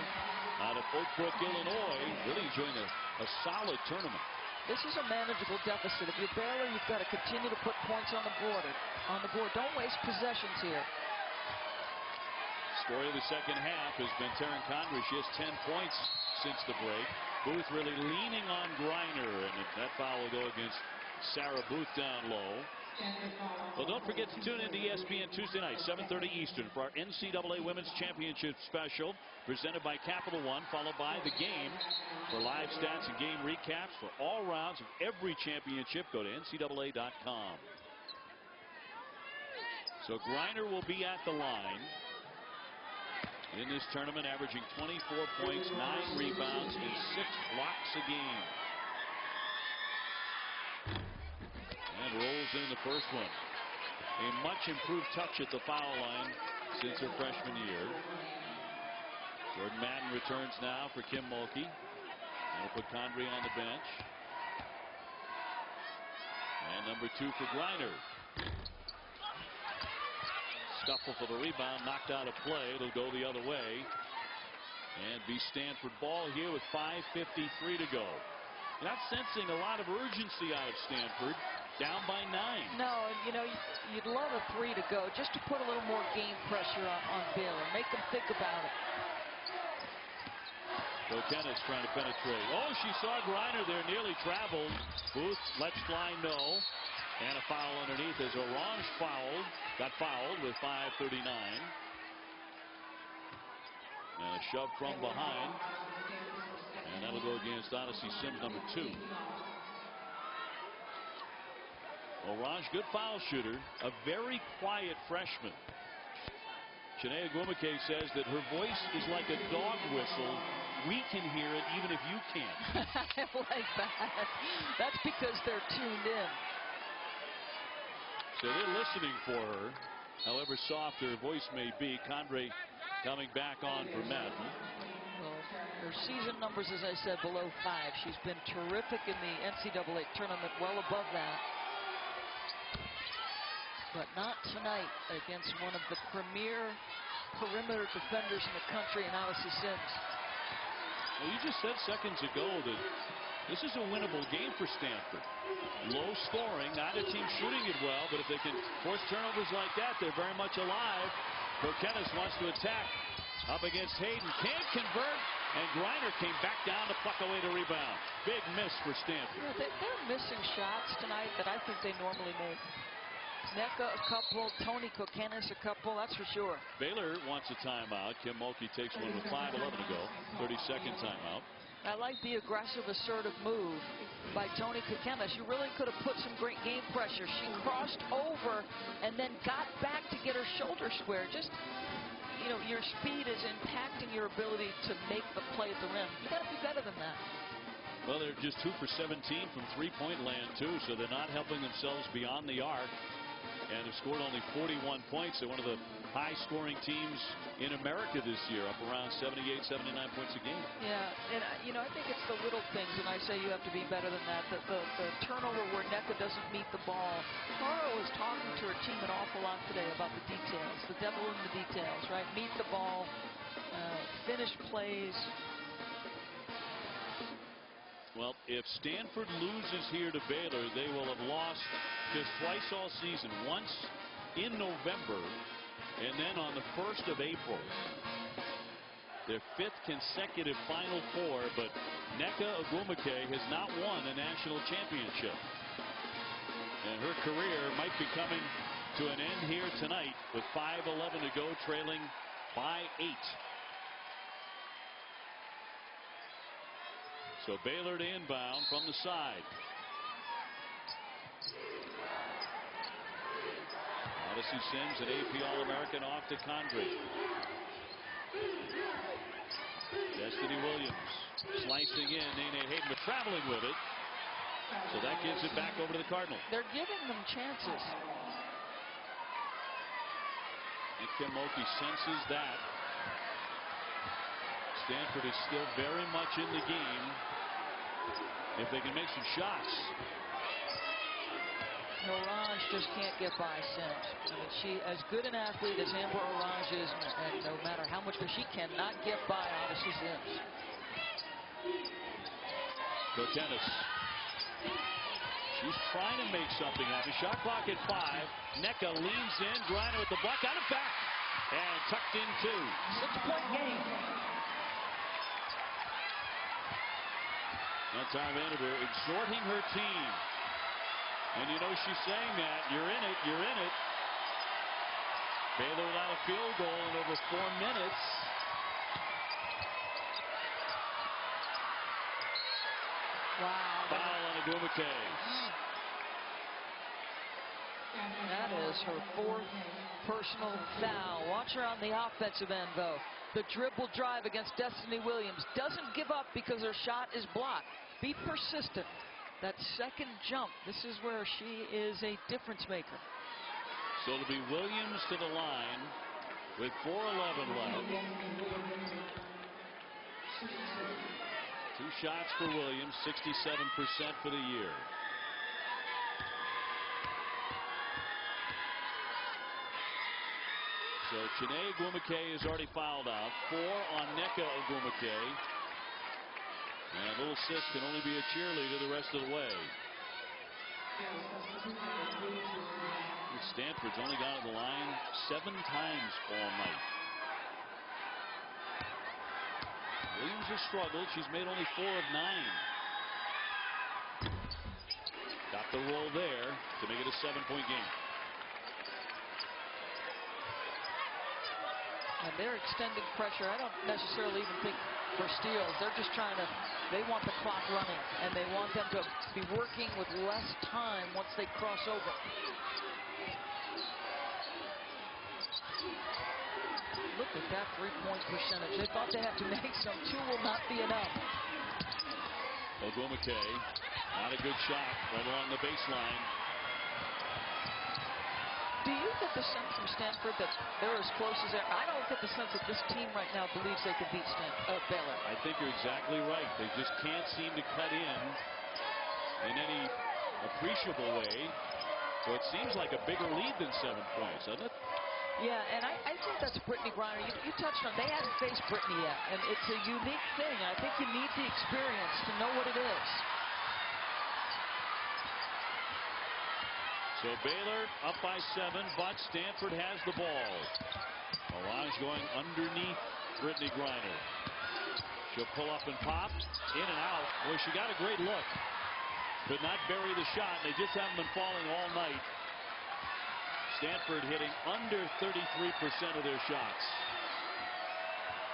out of Oak Brook, Illinois, really enjoying a solid tournament. This is a manageable deficit. If you're Baylor, you've got to continue to put points on the board. Don't waste possessions here. Story of the second half has been Taryn Connery. She has 10 points since the break. Booth really leaning on Griner, and that foul will go against Sarah Booth down low. Well, don't forget to tune in to ESPN Tuesday night, 7:30 Eastern, for our NCAA Women's Championship special, presented by Capital One, followed by The Game. For live stats and game recaps for all rounds of every championship, go to NCAA.com. So Griner will be at the line in this tournament, averaging 24 points, 9 rebounds, and 6 blocks a game. fouls in the first one. A much improved touch at the foul line since her freshman year. Jordan Madden returns now for Kim Mulkey. That'll put Condrey on the bench. And number 2 for Griner. Scuffle for the rebound, knocked out of play. It'll go the other way. And be Stanford ball here with 5:53 to go. Not sensing a lot of urgency out of Stanford. Down by 9. No, and you know, you'd love a 3 to go just to put a little more game pressure on Baylor. Make them think about it. Kokenis trying to penetrate. Oh, she saw Griner there, nearly traveled. Booth lets fly no. And a foul underneath as Orange got fouled with 5:39. And a shove from behind. And that'll go against Odyssey Sims, number 2. Orange, good foul shooter, a very quiet freshman. Chinea Gwumike says that her voice is like a dog whistle. We can hear it even if you can't. I like that. That's because they're tuned in. So they're listening for her, however soft her voice may be. Condrey coming back on for Madden. Well, her season numbers, as I said, below 5. She's been terrific in the NCAA tournament, well above that. But not tonight against one of the premier perimeter defenders in the country, and Odyssey Sims. Well, you just said seconds ago that this is a winnable game for Stanford. Low scoring, neither team shooting it well, but if they can force turnovers like that, they're very much alive. Kokenis wants to attack up against Hayden, can't convert, and Griner came back down to pluck away the rebound. Big miss for Stanford. You know, they're missing shots tonight that I think they normally make. Nneka a couple, Toni Kokenis a couple, that's for sure. Baylor wants a timeout. Kim Mulkey takes one with 5:11 to go. 32nd timeout. I like the aggressive, assertive move by Toni Kokenis. You really could have put some great game pressure. She crossed over and then got back to get her shoulder square. Just, you know, your speed is impacting your ability to make the play at the rim. You got to be better than that. Well, they're just 2 for 17 from three-point land, too, so they're not helping themselves beyond the arc. And have scored only 41 points. They're one of the high-scoring teams in America this year, up around 78, 79 points a game. Yeah, and you know, I think it's the little things, and I say you have to be better than that. The turnover where Nneka doesn't meet the ball. Clara was talking to her team an awful lot today about the details, the devil in the details, right? Meet the ball, finish plays. Well, if Stanford loses here to Baylor, they will have lost just twice all season. Once in November, and then on the 1st of April. Their 5th consecutive Final Four, but Nneka Ogwumike has not won a national championship. And her career might be coming to an end here tonight with 5:11 to go, trailing by 8. So Baylor to inbound from the side. Odyssey Sims, an AP All-American, off to Condrey. Destiny Williams slicing in. Nene Hayden, but traveling with it. So that gives it back over to the Cardinal. They're giving them chances. And Kim Mulkey senses that. Stanford is still very much in the game if they can make some shots. Orange just can't get by Sims. I mean, she, as good an athlete as Amber Orange is, and no matter how much, but she cannot get by Odyssey Sims. Kokenis. She's trying to make something happen. Shot clock at 5. Nneka leans in. Griner with the block. Got it back. And tucked in 2. 6-point game. That's Tara Vanderveer exhorting her team. And you know she's saying that. You're in it. You're in it. Baylor without a field goal in over 4 minutes. Wow. Foul on Ogwumike. That is her 4th personal foul. Watch her on the offensive end, though. The dribble drive against Destiny Williams. Doesn't give up because her shot is blocked. Be persistent. That second jump, this is where she is a difference maker. So it'll be Williams to the line with 4:11 left. 2 shots for Williams, 67% for the year. So Chiney Agwumike has already fouled out. 4 on Nneka Agwumike. And little sis can only be a cheerleader the rest of the way. Stanford's only got to the line 7 times all night. Williams has struggled. She's made only 4 of 9. Got the roll there to make it a 7-point game. And they're extending pressure. I don't necessarily even think for steals. They're just trying to, they want the clock running, and they want them to be working with less time once they cross over. Look at that 3-point percentage. They thought they had to make some. 2 will not be enough. Agwumike, not a good shot right along the baseline. Do you get the sense from Stanford that they're as close as they're? I don't get the sense that this team right now believes they can beat Baylor. I think you're exactly right. They just can't seem to cut in any appreciable way. So it seems like a bigger lead than 7 points, doesn't it? Yeah, and I think that's Brittany Griner. You touched on, they hadn't faced Brittany yet, and it's a unique thing. I think you need the experience to know what it is. So Baylor up by 7, but Stanford has the ball. Orange going underneath Brittany Griner. She'll pull up and pop, in and out. Boy, she got a great look. Could not bury the shot. They just haven't been falling all night. Stanford hitting under 33% of their shots.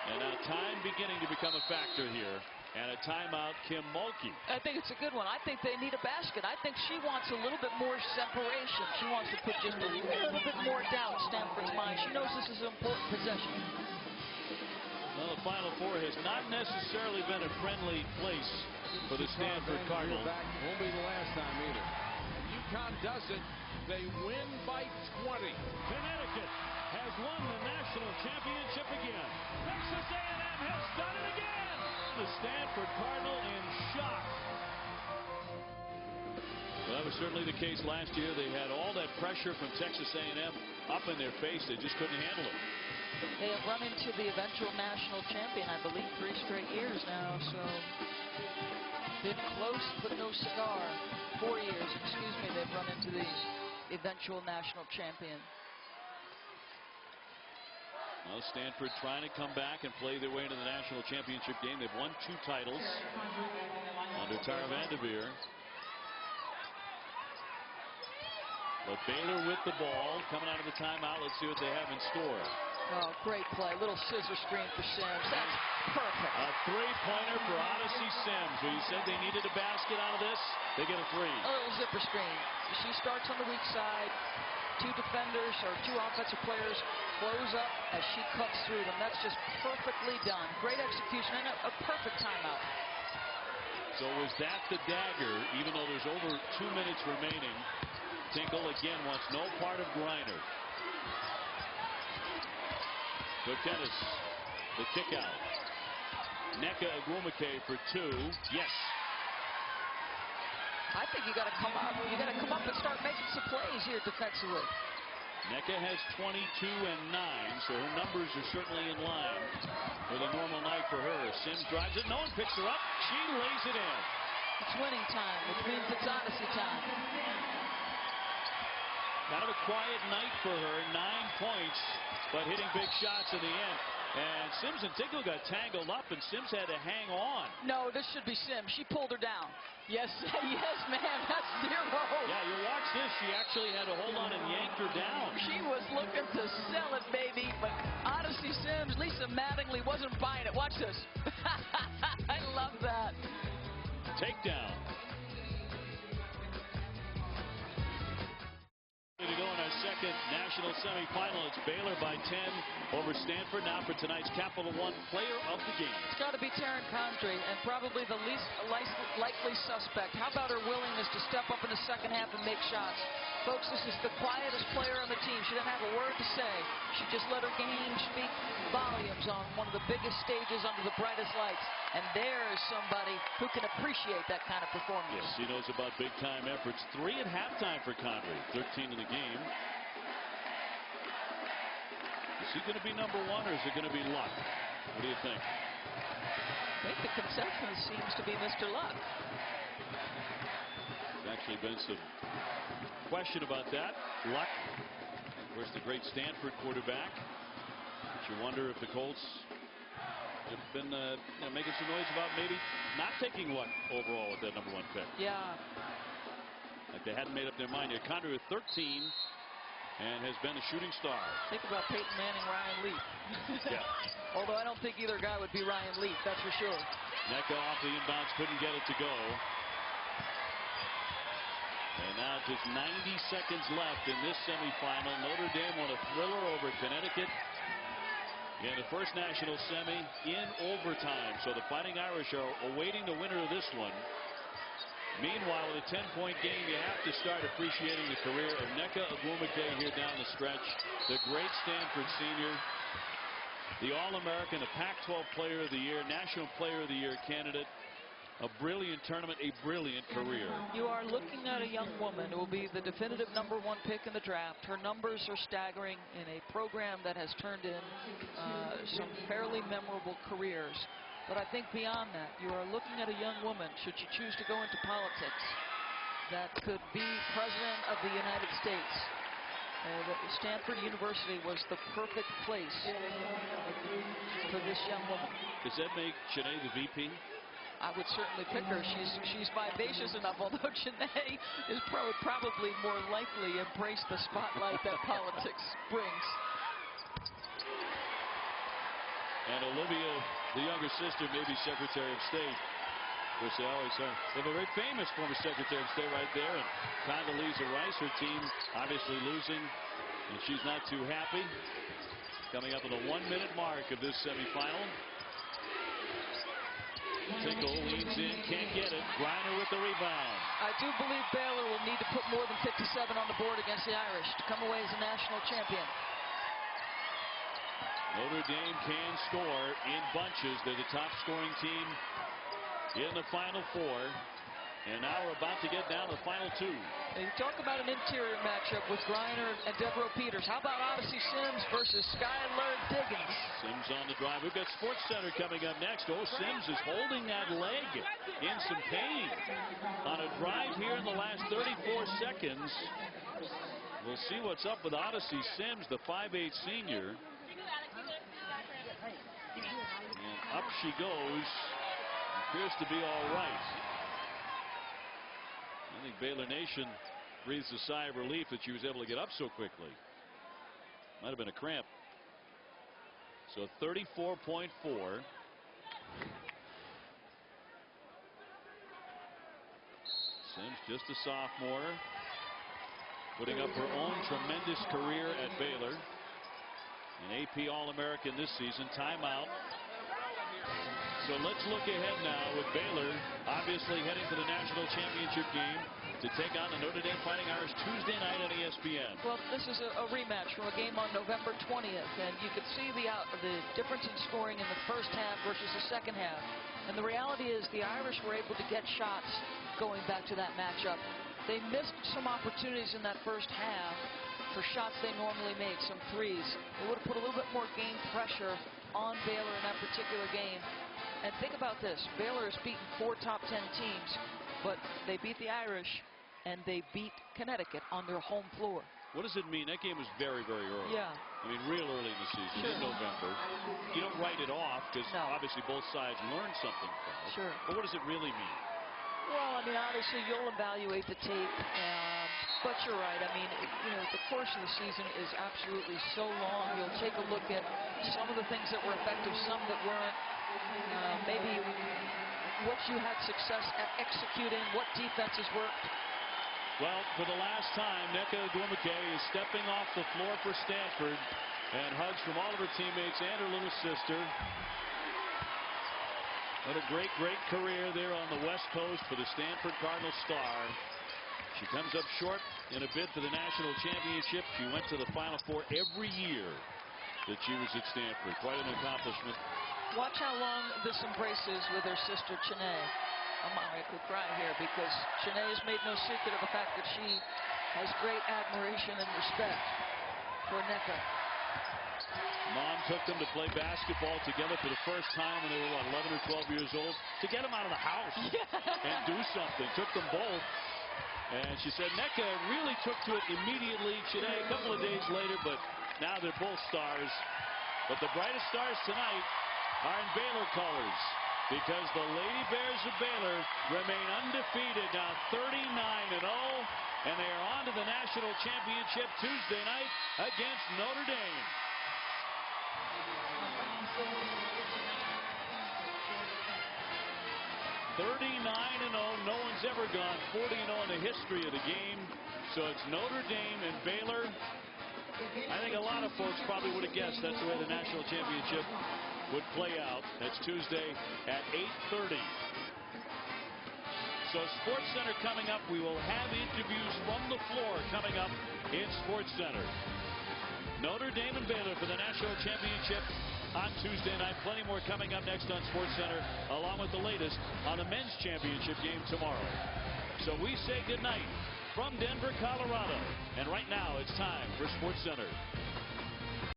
And now time beginning to become a factor here. And a timeout, Kim Mulkey. I think it's a good one. I think they need a basket. I think she wants a little bit more separation. She wants to put just a little bit more doubt in Stanford's mind. She knows this is an important possession. Well, the Final Four has not necessarily been a friendly place for the Stanford Cardinals. Won't be the last time either. UConn does it. They win by 20. Connecticut has won the national championship again. Texas A&M has done it again. The Stanford Cardinal in shock. Well, that was certainly the case last year. They had all that pressure from Texas A&M up in their face. They just couldn't handle it. They have run into the eventual national champion, I believe, 3 straight years now. So been close, but no cigar. 4 years, excuse me, they've run into the eventual national champion. Well, Stanford trying to come back and play their way into the national championship game. They've won 2 titles under Tara Vanderveer. But Baylor with the ball coming out of the timeout. Let's see what they have in store. Oh, great play. Little scissor screen for Sims. That's perfect. A 3-pointer for Odyssey Sims. Where you said they needed a basket out of this, they get a 3. A little zipper screen. She starts on the weak side. 2 defenders or 2 offensive players close up as she cuts through them. That's just perfectly done. Great execution and a perfect timeout. So was that the dagger, even though there's over 2 minutes remaining? Tinkle again wants no part of Griner. Kokenis, the kick out. Nneka Agwumike for 2. Yes. I think you got to come up. You got to come up and start making some plays here defensively. Nneka has 22 and 9, so her numbers are certainly in line with a normal night for her. Sims drives it. No one picks her up. She lays it in. It's winning time, which means it's Odyssey time. Kind of a quiet night for her. 9 points, but hitting big shots in the end. And Sims and Tinkle got tangled up, and Sims had to hang on. No, this should be Sims. She pulled her down. Yes, yes, ma'am. That's 0. Yeah, you watch this. She actually had to hold on and yanked her down. She was looking to sell it, baby. But Odyssey Sims, Lisa Mattingly wasn't buying it. Watch this. I love that. Takedown. To go in our second national national semifinal. It's Baylor by 10 over Stanford. Now for tonight's Capital One Player of the Game. It's got to be Taryn Condrey, and probably the least likely suspect. How about her willingness to step up in the second half and make shots? Folks, this is the quietest player on the team. She didn't have a word to say. She just let her game speak volumes on one of the biggest stages under the brightest lights. And there is somebody who can appreciate that kind of performance. Yes, he knows about big-time efforts. 3 at halftime for Condrey. 13 in the game. Is he going to be number 1, or is it going to be Luck? What do you think? I think the consensus seems to be Mr. Luck. There's actually been some question about that. Luck, of course, the great Stanford quarterback. But you wonder if the Colts have been making some noise about maybe not taking Luck overall with that number 1 pick. Yeah. Like they hadn't made up their mind yet. Condrey with 13 and has been a shooting star. Think about Peyton Manning, Ryan Leaf. Yeah. Although I don't think either guy would be Ryan Leaf, that's for sure. Necco off the inbounds, couldn't get it to go. And now just 90 seconds left in this semifinal. Notre Dame won a thriller over Connecticut in the first national semi in overtime. So the Fighting Irish are awaiting the winner of this one. Meanwhile, with a 10-point game, you have to start appreciating the career of Nneka Ogwumike here down the stretch. The great Stanford senior, the All-American, a Pac-12 Player of the Year, National Player of the Year candidate. A brilliant tournament, a brilliant career. You are looking at a young woman who will be the definitive number 1 pick in the draft. Her numbers are staggering in a program that has turned in some fairly memorable careers. But I think beyond that, you are looking at a young woman, should she choose to go into politics, that could be President of the United States. Stanford University was the perfect place for this young woman. Does that make Janae the VP? I would certainly pick her. She's vivacious enough, although Janae is probably more likely embrace the spotlight that politics brings. And Olivia, the younger sister, may be Secretary of State, which they always are. They have a very famous former Secretary of State right there. And Condoleezza Rice, her team obviously losing, and she's not too happy. Coming up on the 1-minute mark of this semifinal. Tinkle leans in, can't get it. Griner with the rebound. I do believe Baylor will need to put more than 57 on the board against the Irish to come away as a national champion. Notre Dame can score in bunches. They're the top scoring team in the Final Four. And now we're about to get down to the final 2. And you talk about an interior matchup with Griner and Devereaux Peters. How about Odyssey Sims versus Skylar Diggins? Sims on the drive. We've got Sports Center coming up next. Oh, Sims is holding that leg in some pain on a drive here in the last 34 seconds. We'll see what's up with Odyssey Sims, the 5'8 senior. And up she goes. Appears to be all right. I think Baylor Nation breathes a sigh of relief that she was able to get up so quickly. Might have been a cramp. So 34.4. Sims, just a sophomore, putting up her own tremendous career at Baylor. An AP All-American this season. Timeout. So let's look ahead now with Baylor obviously heading to the national championship game to take on the Notre Dame Fighting Irish Tuesday night on ESPN. Well, this is a rematch from a game on November 20th, and you could see the difference in scoring in the first half versus the second half. And the reality is the Irish were able to get shots going back to that matchup. They missed some opportunities in that first half for shots they normally make, some threes. They would have put a little bit more game pressure on Baylor in that particular game. And think about this. Baylor has beaten 4 top 10 teams, but they beat the Irish and they beat Connecticut on their home floor. What does it mean? That game was very, very early. Yeah. I mean, real early in the season, Sure. in November. You don't write it off because obviously both sides learned something from it. Sure. But what does it really mean? Well, I mean, obviously you'll evaluate the tape, but you're right. I mean, the course of the season is absolutely so long. You'll take a look at some of the things that were effective, some that weren't. Maybe what you had success at executing, what defenses worked. Well, for the last time, Nneka Ogwumike is stepping off the floor for Stanford, and hugs from all of her teammates and her little sister. What a great, great career there on the West Coast for the Stanford Cardinal star. She comes up short in a bid for the national championship. She went to the Final Four every year that she was at Stanford. Quite an accomplishment. Watch how long this embrace is with her sister, Chene. I could cry here because Chene has made no secret of the fact that she has great admiration and respect for Nneka. Mom took them to play basketball together for the first time when they were, what, 11 or 12 years old, to get them out of the house and do something. Took them both. And she said Nneka really took to it immediately. Chene a couple of days later, but now they're both stars. But the brightest stars tonight are in Baylor colors, because the Lady Bears of Baylor remain undefeated, now 39-0, and they are on to the national championship Tuesday night against Notre Dame. No one's ever gone 40-0 in the history of the game. So it's Notre Dame and Baylor. I think a lot of folks probably would have guessed that's the way the national championship would play out. That's Tuesday at 8:30. So Sports Center coming up. We will have interviews from the floor coming up in Sports Center. Notre Dame and Baylor for the national championship on Tuesday night. Plenty more coming up next on Sports Center, along with the latest on the men's championship game tomorrow. So we say goodnight from Denver, Colorado. And right now it's time for Sports Center.